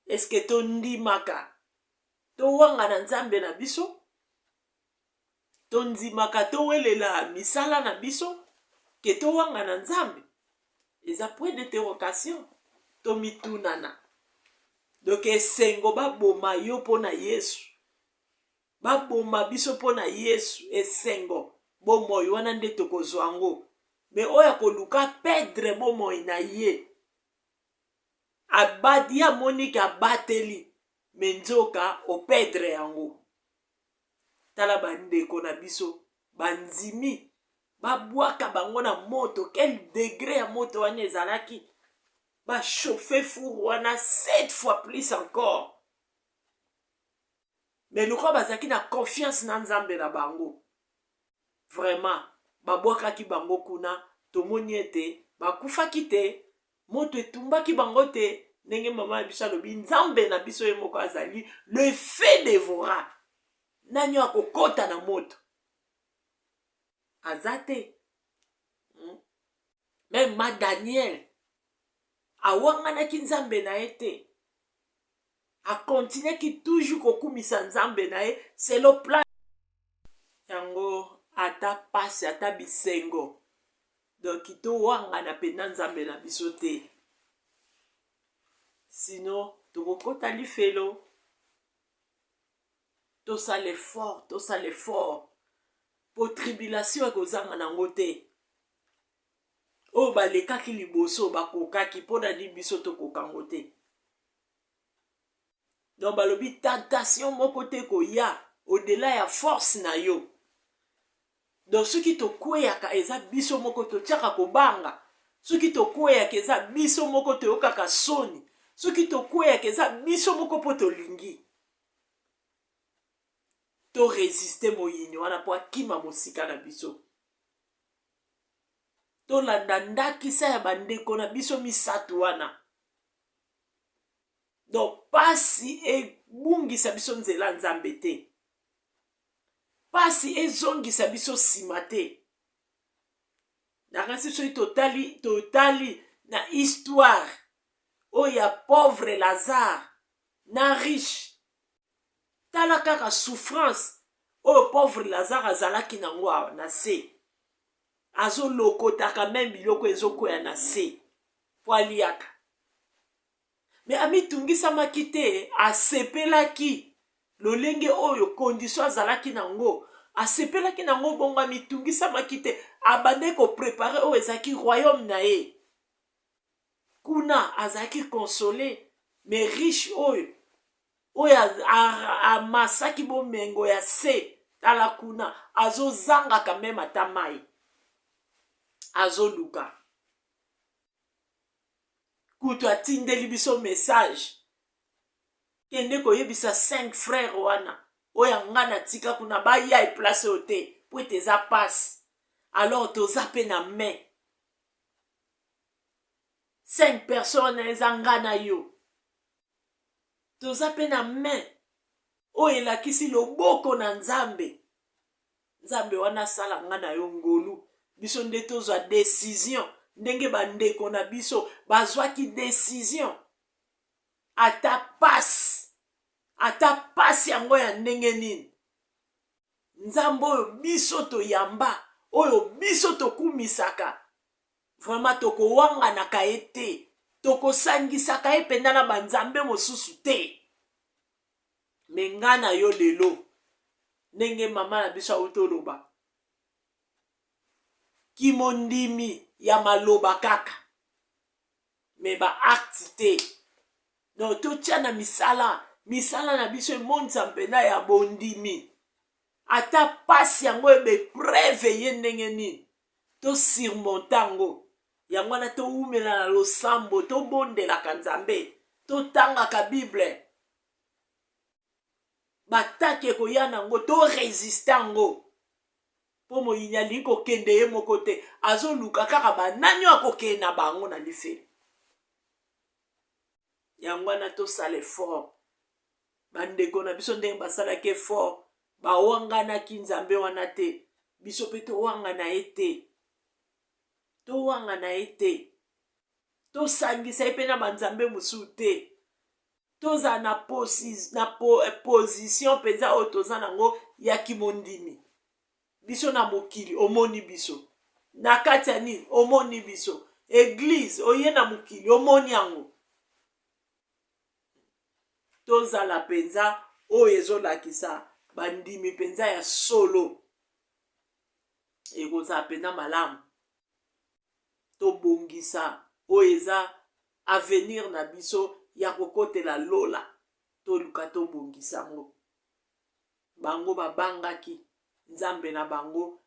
Est-ce que tondimaka towanga na nzambe na biso, tondimaka towelela misala na biso ke towanga na nzambe? Eza point d'interrogation tomitunana. Donc esengo baboma yo pona Yesu, baboma biso pona Yesu, esengo bomoi wana nde tokozwa yango. Me oya koluka pedre bomoi na ye abadi amoni ka bateli menzoka opedre yango. Tala bandeko na biso banzimi babwaka bango na moto. Quel degré ya moto wana ezalaki? Ba chauffer four wana 7 fois plus encore. Mais lukwa bazaki na confiance na nzambe na bango. Vraiment babwakaki bango kuna tomoni ete bakufaki te, moto etumbaki bango te. Ndenge mama na biso alobi nzambe na biso ye moko azali le feu dévorant. Nani akokota na moto azate. Même ma Daniel awanganaki nzambe na ye te, akontineki toujours kokumisa nzambe na ye. C'est le plan yango ata pasi ata bisengo. Donc towanga na pena nzambe na biso te, sinon tokokota lifelo. Tosala l'effort po tribulation ekozanga nango te. O balekaki liboso bakokaki pona di biso tokokango te. Donc balobi tentation moko te koya au-delà ya force na yo. Donc soki tokweyaka eza biso moko totiaka kobanga, soki tokweyaka eza biso moko toyokaka soni, soki tokweyaka eza biso moko po tolingi to resiste moyini wana po akima mosika na biso. Tolanda ndakisa ya bandeko na biso misato wana. Donc pasi ebungisa biso nzela nzambe te, pasi ezongisa biso nsima te. Nakasi soki totali na histoire oyo ya pauvre Lazare na riche. Tala kaka souffrance oyo pauvre Lazare azalaki nango awa na se. Azolokotaka même biloko ezokwea na se po aliaka. Me amitungisamaki te, asepelaki lolenge oyo condition azalaki nango. Asepelaki nango bongo amitungisamaki te, abande ko prepare oyo ezalaki royaume na ye. Kuna azalaki consolé, mais riche oyo amasaki bomengo ya se, tala kuna azozangaka même ata mai. Azoluka. Kutu atindeli biso message. Kende koyebisa 5 frères wana. Oya ngana tika kuna ba ya e place ote. Po teza passe. Alors toza pe na main. 5 personnes ezangana yo. Toza pe na main. Oye lakisi loboko na Nzambe. Nzambe wana sala ngana yo ngolu. Biso nde tozwa décision. Ndenge bandeko na biso bazwaki décision. Ata passe yango ya ndenge nini. Nzambe oyo biso toyamba, oyo biso tokumisaka. Vraiment tokowanganaka ye te. Tokosangisaka ye penda na banzambe mosusu te. Me nga na yo lelo. Ndenge mama na biso awutoloba. Kimondimi ya maloba kaka. Me ba acte te. Donc totia na misala. Misala na biso emonisa mpena ya bondimi. Ata pasi yango ebe preve ye ndenge nini. To surmontango. Yango na to umela na losambo. To bondelaka Nzambe. To tangaka Bible. Batake koya nango. To resistango. Po mo inyali ko kende ye moko te. Azo luka kaka bananyo akokende na bango na life. Yango na to sale fort. Bandeko na biso ndenge basala ke fort. Ba wangana ki Nzambe wana te. Biso pe to wangana ete. To wangana ete. To sangisa epe na banzambe musu te. To za na position penza o to za nango ya kimondimi. Biso na mokili omoni biso. Na kati ya nini omoni biso. Église oye na mokili omoni yango. Toza la penza oyo ezolakisa bandimi penza ya solo. Ekoza penza malamu. Tobongisa oyo eza avenir na biso ya kokotela lola. Toluka tobongisa ngo. Bango babangaki Nzambe na bango.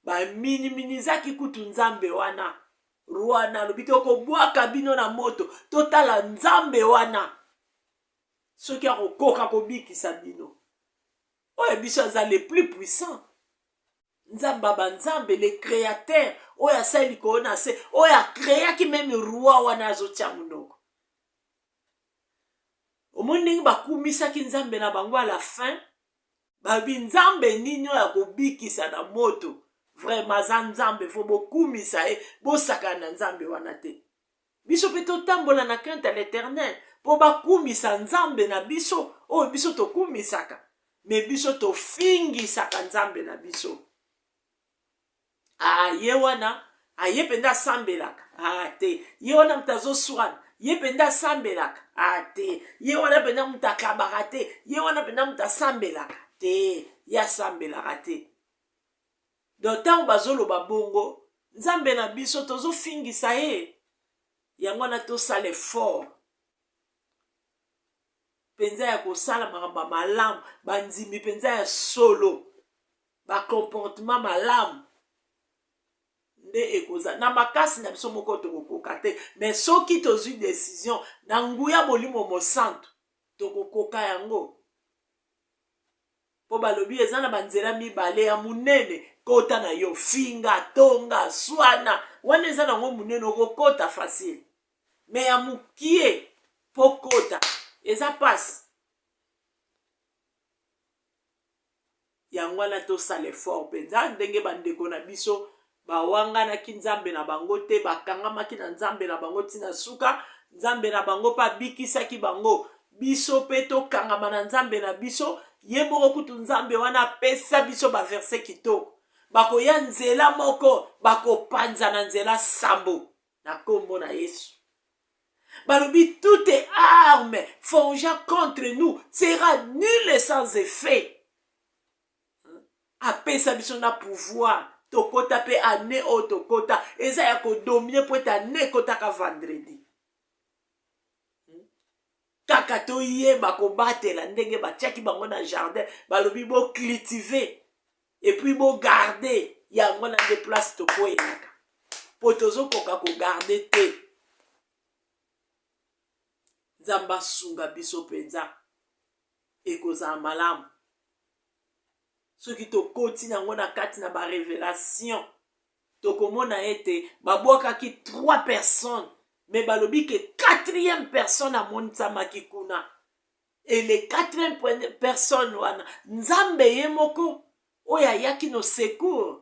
Ba miniminizaki kutu Nzambe wana. Ruana lobiki okobwaka bino na moto. Totala Nzambe wana. Soki akokoka kobikisa bino. Oyo biso aza le plus puissant. Nzamba banzambe le créateur. Oyo asali koona se. Oyo akreaki même roi wana azotia munoko. Omoni ndenge bakumisaki Nzambe na bango à la fin. Babi Nzambe nini oyo akobikisa na moto. Vraiment aza Nzambe fo bokumisa e. Bosaka na Nzambe wana te. Biso pe totambola na crainte à l'Éternel. Po bakumisa Nzambe na biso. Oyo biso tokumisaka. Me biso tofingisaka Nzambe na biso. Ye wana. Ye penda sambelaka. Te. Ye wana mtazo swana. Ye penda sambelaka. Te. Ye wana penda mutakabaka te. Ye wana penda mutasambelaka. Te. Ya sambelaka te. Donc tango bazolo babongo. Nzambe na biso tozo fingisa ye. Yango na to sale fort. Penza ya kosala makamba malamu. Banzimi penza ya solo. Ba comportement malamu. Nde ekoza. Na makasi na biso moko tokokoka te. Mais soki tozwi décision. Na nguya bolimo mosantu. Tokokoka yango. Po balobi eza na banzela mibale ya munene. Kota na yo. Finga, tonga, swana. Wana eza na ngo munene okokota facile. Mais ya mukie. Po kota. Eza passe. Yango na to sale fort penza ndenge bandeko na biso bawangana ki Nzambe na bango te bakangama ki na Nzambe na bango tina suka Nzambe na bango pa bikisa ki bango biso pe tokangama na nzambe na biso ye moko kutu nzambe wana pesa biso baverse kitoko bakoya nzela moko bakopanza na nzela sambo na kombo na Yesu. Balobi toute arme forgée contre nous sera nulle et sans effet. Apesa biso na pouvoir tokota pe ane o tokota eza ya kodomine po eta ane kota ka vendredi. Kaka toyeba kobatela ndenge batiaki bango na jardin balobi bo cultiver et puis bo garder yango na de place tokoyaka po tozokoka ko garder te. Nzamba sunga biso penza ekozala malamu soki tokoti nango na kati na ba révélation tokomona ete babwakaki 3 personnes mais balobi que 4e personne amonitsamaki kuna et les 4e personne wana nzambe ye moko oyo ayaki no secours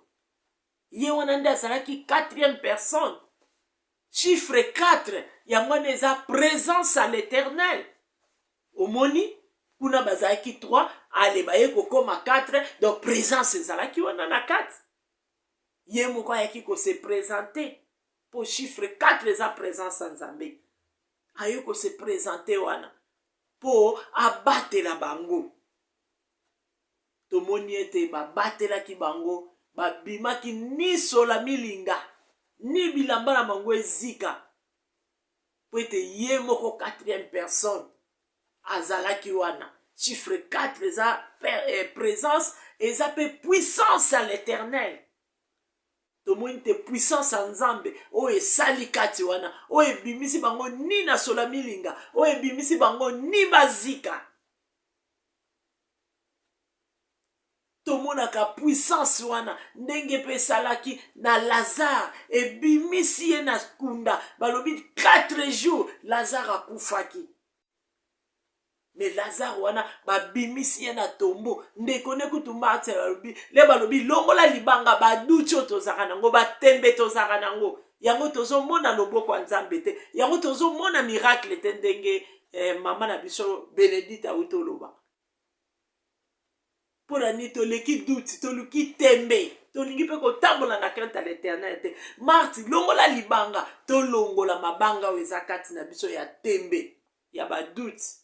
ye wana nde azalaki 4e personne. Chiffre 4 yango wana eza présence à l'éternel. Omoni kuna bazalaki 3 ale baye kokoma 4 donc présence ezalaki wana na 4 ye moko ayaki ko se présenter pour chiffre 4 eza présence en Nzambe ayo ko se présenter wana pour abatela bango. Tomoni ete babatelaki bango babimaki ni sola milinga ni bilamba na bango ezika po ete ye moko 4e personne azalaki wana. Chiffre 4 eza présence eza pe puissance à l'éternel. Tomoni te puissance en Nzambe oyo esali kati wana oyo ebimisi bango ni na sola milinga oyo ebimisi bango ni bazika. Tomonaka puissance wana ndenge pe salaki na Lazare ebimisi ye na kunda balobi 4 jours Lazare akufaki. Mais Lazare wana babimisi ye na tombo ndeko ne kutu Martin balobi le balobi longola libanga baduti oyo tozaka nango batembe tozaka nango yango tozomona loboko ya Nzambe te yango tozomona miracle te ndenge mama na biso Bénédicte awutoloba. Pona ni toleki duti toluki tembe tolingi pe kotambola na crainte à l'éternel te. Marti longola libanga tolongola mabanga oyo eza kati na biso ya tembe ya baduti.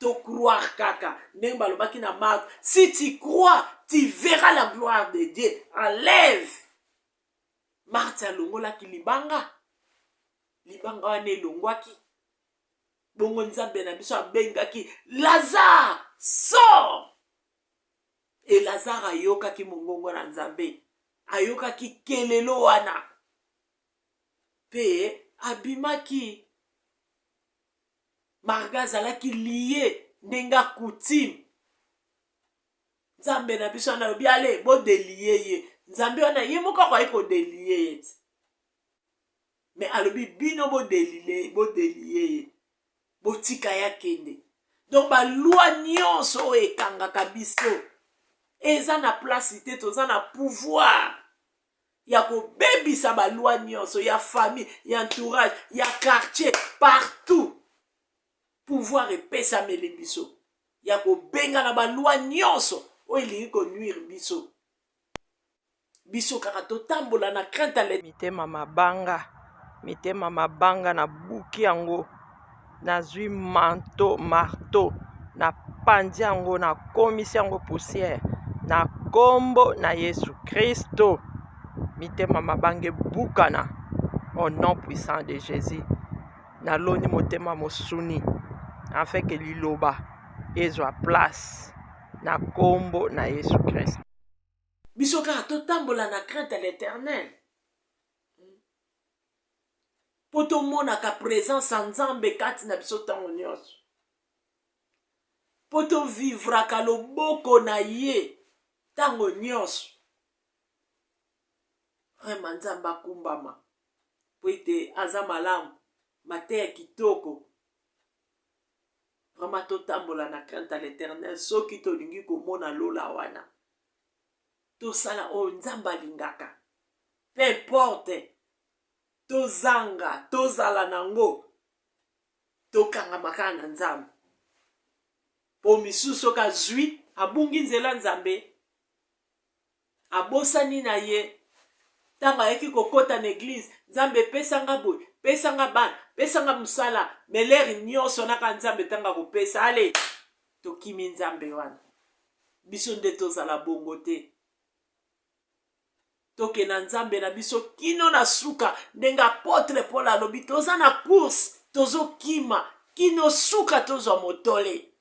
To croire kaka ndenge balobaki na Marc, si tu crois tu verras la gloire de Dieu. Enlève. Marti alongolaki libanga wana elongwaki bongo Nzambe na biso abengaki Lazare sors. Et Lazare ayokaki mongongo na Nzambe ayokaki kelelo wana pe abimaki. Marga azalaki lié ndenga coutume. Nzambe na biso na lobi ale bo delie ye. Nzambe wana ye moko kwa iko delie ye. Mais alobi bino bo delie ye. Bo tika ya kende. Donc ba loi nyonso ekangaka biso. Eza na place te toza na pouvoir. Ya ko bebisa ba loi nyonso ya famille, ya entourage, ya quartier, partout. Pouvoir epesa mele biso ya kobenga na balwa nyonso oyo elingi konuire biso biso kaka totambola na crainte ale mitema mabanga na buki yango nazwi marteau na pandi yango na komisi yango poussière na kombo na Yesu Kristo. Mitema mabanga ebukana au nom puissant de Jésus. Naloni motema mosuni afin que liloba ezwa place na kombo na Yesu Christ. Biso kaka totambola na crainte à l'éternel. Po tomonaka présence ya Nzambe kati na biso ntango nyonso. Po tovivraka loboko na ye ntango nyonso. Vraiment Nzambe akumbama po ete aza malamu mateya kitoko. Vraiment totambola na crainte à l'éternel soki tolingi komona lola wana. Tosala oyo Nzambe alingaka. Peu importe tozanga tozala nango tokangama kaka na nzambe po misusu soki azwi abungi nzela nzambe abosani na ye ntango ayeki kokota na eglize nzambe pesanga boye pesanga bana pesanga mosala meleri nyonso naka nzambe ntango akopesa ale tokimi nzambe wana biso nde tozala bongo te tokenda nzambe na biso kino na suka ndenge apotre Paul alobi toza na course tozokima kino suka tozwa motole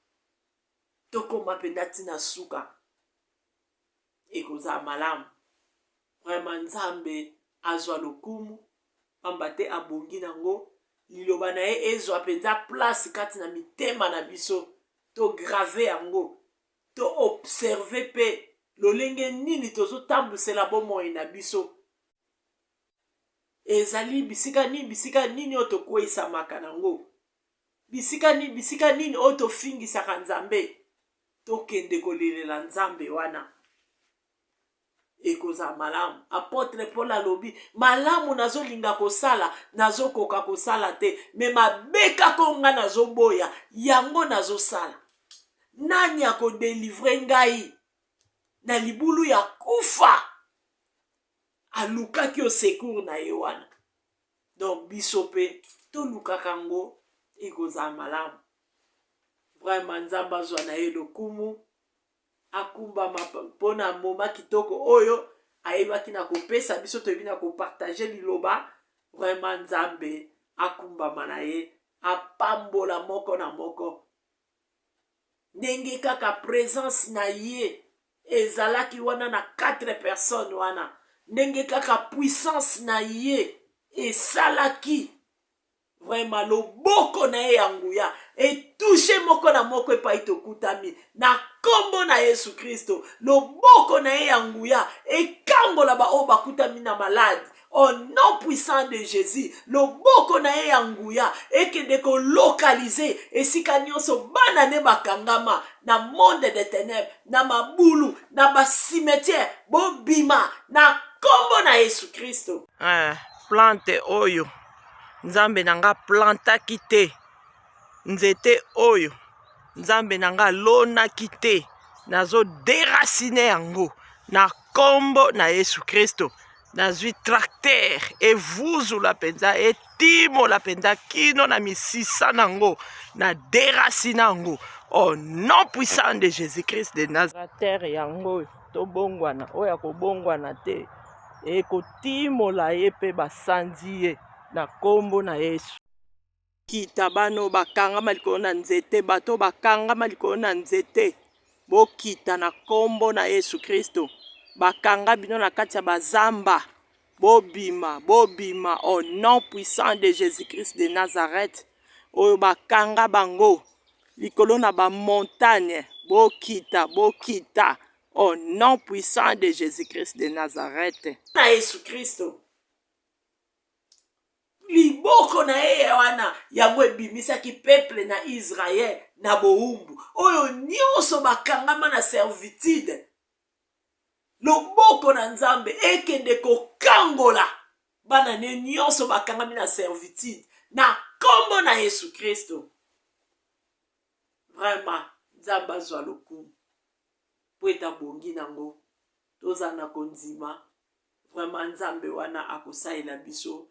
tokoma mpenza ntina suka ekozala malamu vraiment nzambe azwa lokumu pamba te abongi nango liloba na ye ezwa mpenza place kati na mitema na biso tograve yango toobserve mpe lolenge nini tozotambwisela bomoi na biso ezali bisika nini oyo tokweyisamaka nango bisika nini oyo tofingisaka nzambe tokende kolelela nzambe wana ekozala malamu. Apotre Paul alobi malamu nazolinga kosala nazokoka kosala te me mabe kaka nga nazoboya yango nazosala. Nani akodelivre ngai na libulu ya kufa alukaki o secours na ye wana. Donc biso pe tolukaka ngo ekozala malamu. Vraiment nzambe azwa na ye lokumu akumba mpona moma kitoko oyo ayebaki na kopesa biso toyebi na kopartage liloba. Vraiment nzambe akumbama na ye apambola moko na moko ndenge kaka présence na ye ezalaki wana na 4 personnes wana ndenge kaka puissance na ye esalaki vraiment loboko na ye ya nguya etouche moko na moko epai tokutami na kombo na Yesu Kristo. Loboko na ye ya nguya ekambola baoyo bakutami na malade au nom puissant de Jésus. Loboko na ye ya nguya ekende kolokalize esika nyonso bana ne bakangama na monde de ténèbres na mabulu na basimetière bobima na kombo na Yesu Kristo. Plante oyo nzambe nanga plantaki te, nzete oyo nzambe nanga lonaki te, nazo déraciner yango na kombo na Yesu Kristo. Nazwi tracteur evuzula penza etimola penza kino na misisa nango na déraciner yango au nom puissant de Jésus-Christ de Nazareth. Yango tobongwana oya kobongwana te ekotimola ye pe basandi ye na kombo na Yesu. Kita bano bakangama likolo na nzete, bato bakangama likolo na nzete bokita na kombo na Yesu Kristo. Bakanga bino na kati ya bazamba bobima bobima au nom puissant de Jésus-Christ de Nazareth. Oyo bakanga bango likolo na ba montagne bokita bokita au nom puissant de Jésus-Christ de Nazareth. Na Yesu Kristo liboko na ye wana yango ebimisaki peuple na Israël na boumbu oyo nyonso bakangama na servitude. Loboko na nzambe ekende kokangola bana ne nyonso bakangami na servitude na kombo na Yesu Kristo. Vraiment nzambe azwa lokumu po eta bongi nango toza na konzima. Vraiment nzambe wana akosalela biso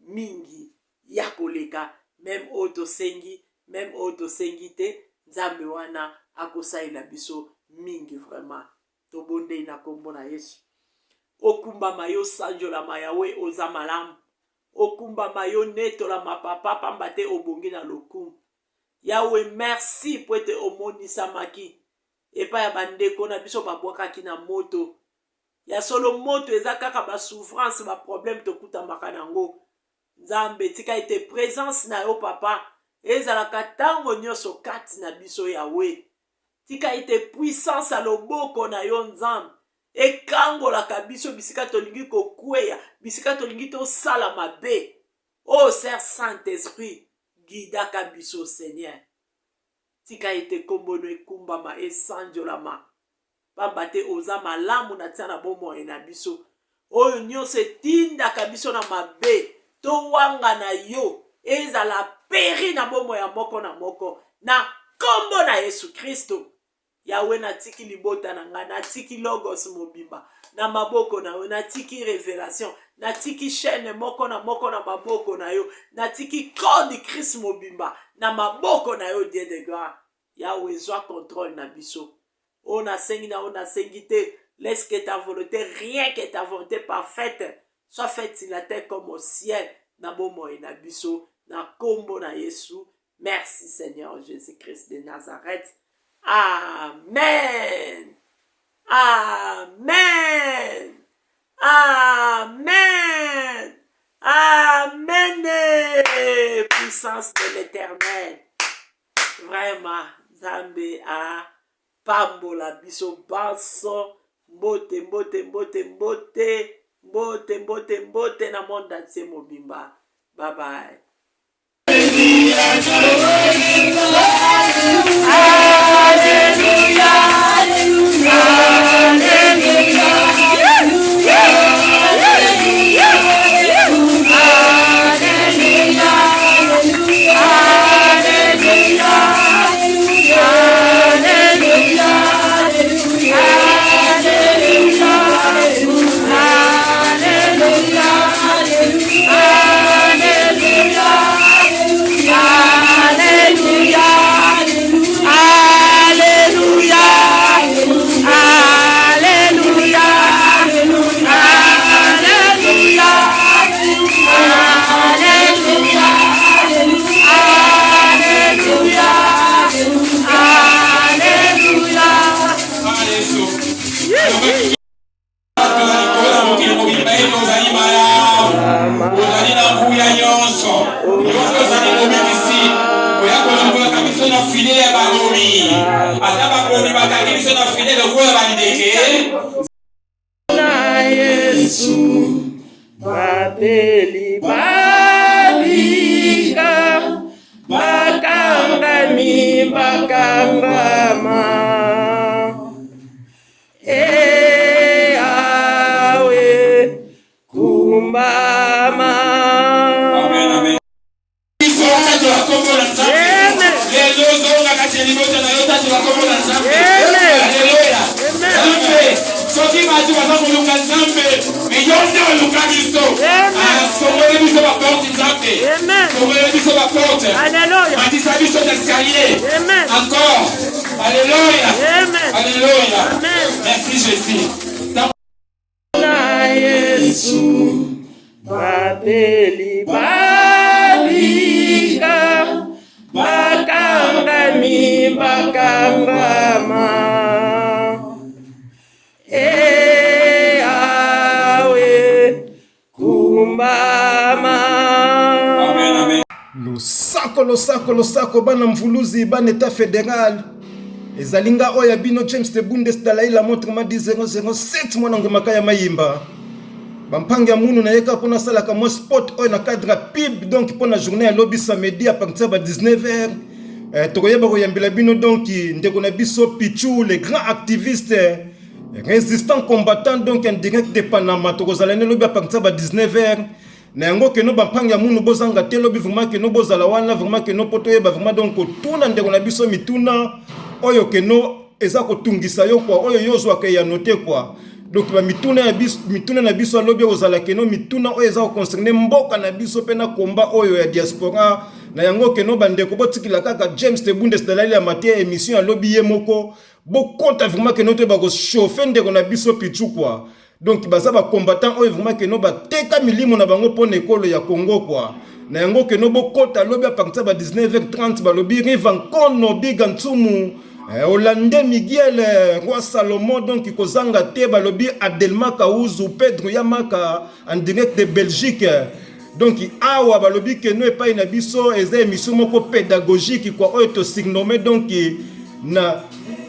mingi ya koleka même oto sengi même oto sengi te nzambe wana akosalela biso mingi. Vraiment tobonde na kombo na Yesu. Okumbama yo sanjolama yawe oza malamu. Okumbama yo netolama papa pamba te obongi na lokumu. Yawe merci po ete omonisamaki epa ya bandeko na biso babwakaki na moto. Ya solo moto eza kaka ba souffrance ba problème tokutamaka nango. Nzambe tika ete présence na yo papa ezalaka tango nyonso kati na biso yawe. Tika ite puissance a loboko na yo nzambe ekangolaka biso bisika tolingi kokweya bisika tolingi tosala mabe. Oh Seigneur Saint-Esprit guidaka biso Seigneur. Tika ite kombono ekumbama esanjolama pamba te oza malamu na tia na bomoi na biso oyo nyonso etindaka biso na mabe towanga na yo ezala peri na bomoi ya moko na moko na kombo na Yesu Kristo. Yawe natiki libota na nga, natiki logos mobimba na maboko na yo, natiki révélation, natiki chaîne moko na maboko na yo, natiki corps de Christ mobimba na maboko na yo. Dieu de gloire, Yawe zwa contrôle na biso. On a sengi te, laisse que ta volonté, rien que ta volonté parfaite soit faite sur la terre comme au ciel. Na bomo e na biso, na kombo na Yesu. Merci Seigneur Jésus-Christ de Nazareth. Amen. Amen. Amen. Amen. Puissance de l'Éternel. Vraiment, Zambé a pambola biso banso. Mbote, mbote, mbote, mbote. Mbote, mbote, mbote na monde entier mobimba. Bye bye. Bateli balika bakangami bakangama awe kumbama. Amen, amen. Soki mati baza koluka Nzambe miyonde baluka biso songole biso baporte Nzambe songole biso baporte matisa biso d'escalier encore alléluia alléluia merci Jésus na Yesu bateli balika bakangami bakangama losako bana mvuluzi bana état fédéral ezalinga oya bino James de Bundesdalai la montre ma 007 mwana ngomaka ya mayimba bampangi ya munu na yeka pona salaka mo sport oyo na cadre pib donc pona journée ya lobby samedi à partir de 19h tokoyeba koyambela bino donc ndeko na biso Pichu les grands activistes résistants combattants donc en direct de Panama tokozala ne lobby à partir de 19h na yango ke no bampanga munu bozanga te lobi vraiment ke no bozala wana vraiment ke no poto yeba vraiment donc tuna ndeko na biso mituna oyo ke no eza kotungisa yo kwa oyo yozwa ke ya note kwa donc ba mituna na biso lobi ozala ke no mituna oyo eza concerner mboka na biso pena komba oyo ya diaspora na yango ke no bandeko botikila kaka James de Bundesdalai ya matia émission ya lobi ye moko bo compte vraiment ke no te ba ko chauffer ndeko na biso Pichu kwa. Donc baza ba combattant oyo vraiment que no ba teka milimo na bango pona ekolo ya Congo kwa na yango que no bokota lobi a partir ba 19h30 ba lobi Rivankono Bigantumu Hollande Miguel Roi Salomon donc kozanga te ba lobi Adelma Kauzu Pedro Yamaka en direct de Belgique donc awa ba lobi que no epai na biso eza émission moko pédagogique kwa oyo to signomé donc na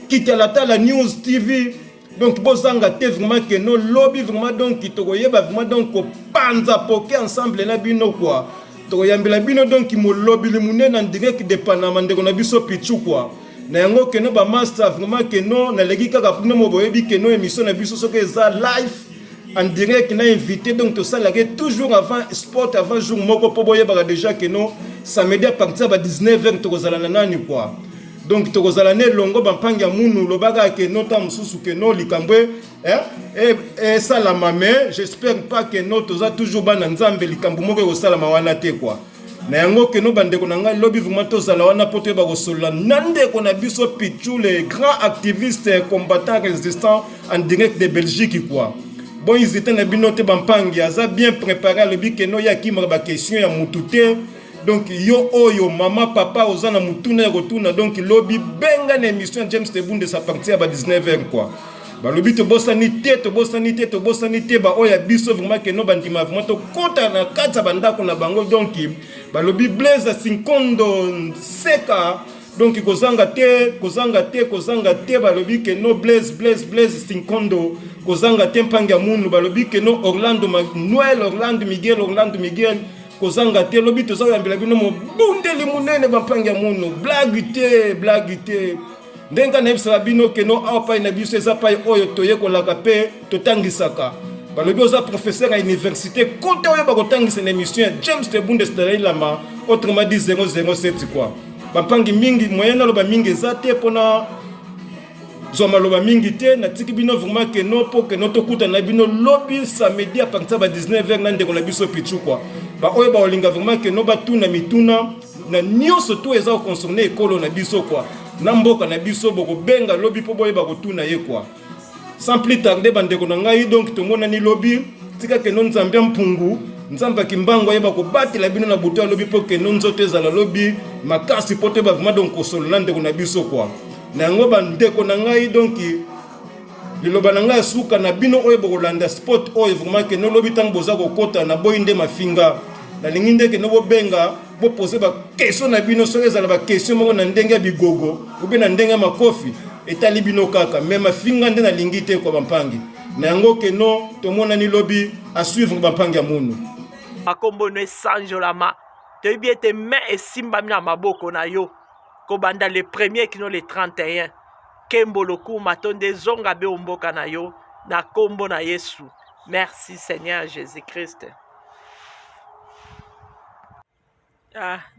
Kitalata la News TV. Donc bozanga te vraiment que no lobby vraiment donc tokoyeba vraiment donc panza poke ensemble na bino quoi tokoyambela bino donc mo lobby le munene en direct de Panama ndeko na biso Pichu quoi na yango que no ba master vraiment que no na legi kaka pino mo boyebi que no émission na biso soki eza live en direct na invité donc tout ça là toujours avant sport avant jour moko po boye ba déjà que non samedi à partir de 19h to kozala na nani quoi donc to kozala ne longo ba mpanga munu lobaka que non ta mususu que non likambwe et ça la mamé j'espère pas que non toza toujours bana nzambe likambo moko ko sala mawana te quoi na yango que no bande ko nanga lobby vraiment tozala wana poto ba ko sola nande ko na biso pichu les grands activistes combattants résistants en direct de Belgique quoi. Bon, ils étaient na binote bampangi, aza bien préparé le bi que no ya ki ba question ya mutute. Donc yo oyo mama papa ozana mutuna rotuna donc lobby benga na émission James Tebunde sa partir à 19h quoi. Ba lobby to bosanité ba oya biso vraiment que no bandima vraiment to kota na kata bandako na bango donc ba lobby Blaise Sinkondo seka donc kozanga te balobi que no Blaise Sinkondo kozanga te mpanga munu balobi que no Orlando Miguel kozanga te lobi to za yambela bino mo bundeli munene bampanga munu blague te ndenga na ebisa bino que no apa na biso eza pa oyo toye kolaka pe totangisaka balobi oza professeur à université kota oyo bakotangisa na émission James Tebunde Stalailama autrement dit 007 quoi. Bampangi mingi moyena loba mingi ezate pona zoma loba mingi te na tiki bino vraiment que no po que no tokuta na bino lobby samedi à partir de 19h na ndeko na biso pichu quoi ba oyo ba olinga vraiment que no batuna mituna na nyonso to eza concerné ekolo na biso quoi na mboka na biso boko benga lobby po boye ba kotuna ye quoi sans plus tarder bandeko na ngai donc tomona ni lobby tika que non nzambe mpungu nzamba kimbango yeba ko batela bino na buto lobby po que non nzote za la lobby makasi pote ba vraiment donc kosolande ko na biso quoi na ngo bandeko na ngai donc liloba na ngai suka na bino oyo bokolanda sport oyo vraiment que no lobby tang boza ko kota na boyinde mafinga na linginde que no bobenga bo poser ba question na bino so ezala ba question moko na ndenge bigogo ou bien na ndenge makofi etali bino kaka mais mafinga nde na lingite ko bampangi na yango que no tomona ni lobby à suivre bampangi ya munu akombo no esanjolama toyebi ete main esimbami na maboko na yo kobanda le premier kino le 31 kembo lokuma tonde zonga be omboka na yo na kombo na Yesu. Merci Seigneur Jésus-Christ.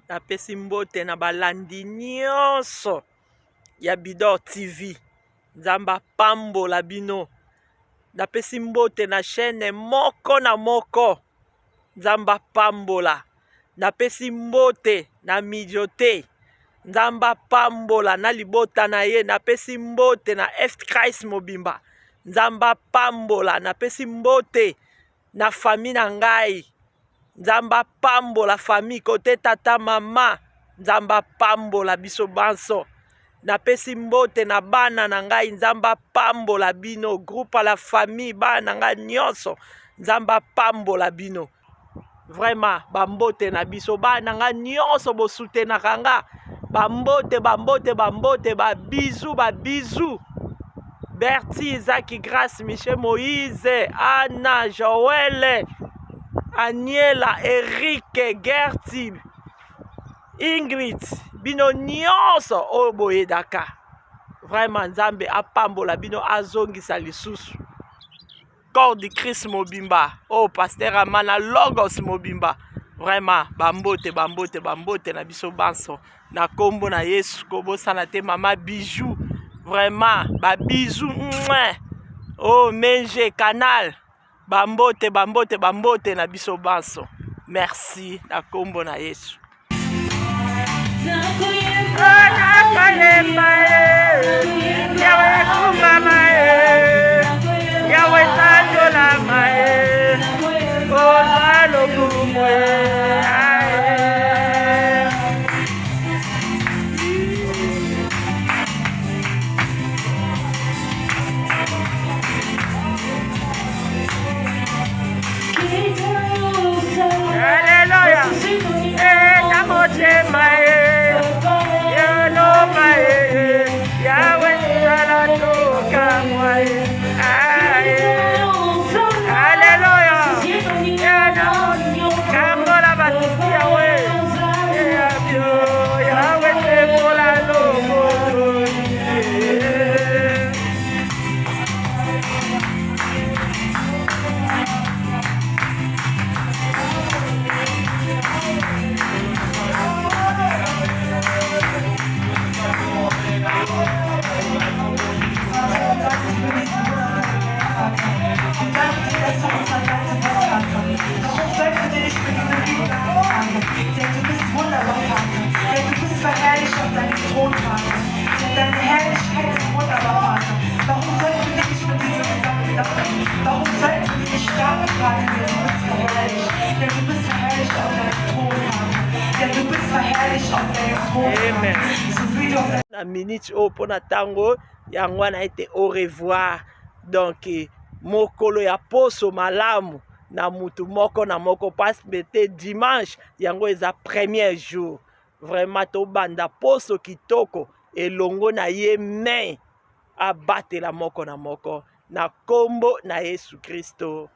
Napesi mbote na balandi nyonso ya Bidor TV nzamba pambola bino. Napesi mbote na chaîne moko na moko nzamba pambola. Napesi mbote na midiote nzamba pambola na libota na ye. Napesi mbote na F Christ Mobimba nzamba pambola. Napesi mbote na famille na ngai nzamba pambola famille kote tata mama nzamba pambola biso banso. Napesi mbote na bana na ngai nzamba pambola bino groupe à la famille bana ngai nyonso nzamba pambola bino. Vraiment bambote na biso bana nga nyonso bosutenaka nga bambote babizu Bertie, Zaki, Grace, Michel, Moïse, Anna, Joël, Aniela, Eric, Gertie, Ingrid, bino nyonso oyo boyedaka. Vraiment nzambe apambola bino azongisa lisusu. Corps du Christ Mobimba, oh pasteur Amana Logos Mobimba. Vraiment bambote na biso banso na kombo na Yesu kobosana te mama bijou. Vraiment babizou oh Menje Canal bambote na biso banso. Merci na kombo na Yesu. Yawe sanjola mae ozalo kumwe Hallelujah namote mae yo no mae Yawe sala toka mwae Amen. Na minute o pona tango yango wana ete au revoir. Donc mokolo ya poso malamu na mutu moko na moko passe bete dimanche yango eza premier jour. Vraiment to banda poso kitoko elongo na ye main abatela moko na moko na kombo na Yesu Kristo.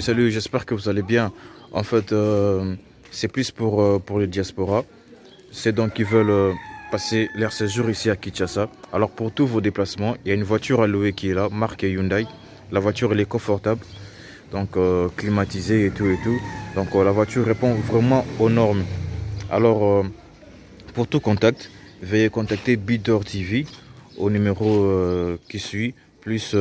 Salut, j'espère que vous allez bien. En fait, c'est plus pour les diasporas. C'est donc qui veulent passer leur séjour ici à Kinshasa. Alors pour tous vos déplacements, il y a une voiture à louer qui est là, marque Hyundai. La voiture elle est confortable, donc climatisée et tout. Donc la voiture répond vraiment aux normes. Alors pour tout contact, veuillez contacter Bidor TV au numéro qui suit, plus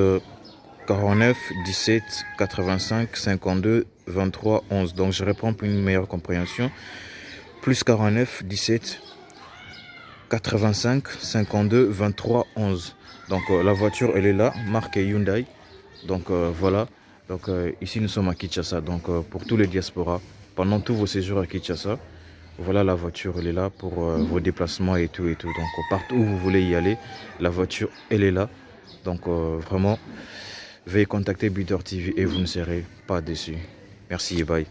49 17 85 52 23 11. Donc je réponds pour une meilleure compréhension. Plus 49 17 85 52 23 11. Donc la voiture elle est là, marque Hyundai. Donc voilà. Donc ici nous sommes à Kinshasa. Donc pour tous les diasporas, pendant tous vos séjours à Kinshasa, voilà la voiture elle est là pour vos déplacements et tout et tout. Donc partout où vous voulez y aller, la voiture elle est là. Donc vraiment, veuillez contacter Builder TV et vous ne serez pas déçus. Merci et bye.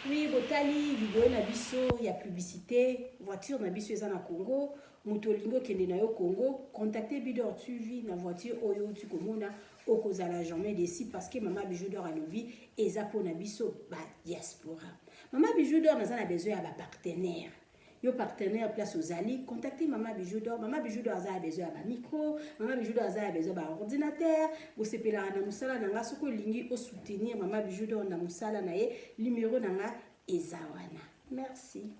Oui, botali vidéo na biso ya publicité, voiture na biso eza na Congo, mutolingo kende na yo Congo, contactez Builder TV na voiture oyo tu komona okozala jamais déçu parce que Mama Bijou d'Or alobi eza po na biso ba diaspora. Mama Bijou d'Or naza na besoin ya ba partenaire. Yo partenaire place aux alliés, contactez Mama Bijou d'Or. Mama Bijou d'Or a besoin de micro, Mama Bijou d'Or a besoin d'un ordinateur. Vous savez là na musala nanga soko lingi au soutenir Mama Bijou d'Or na musala na ye numéro nanga ezawana. Merci.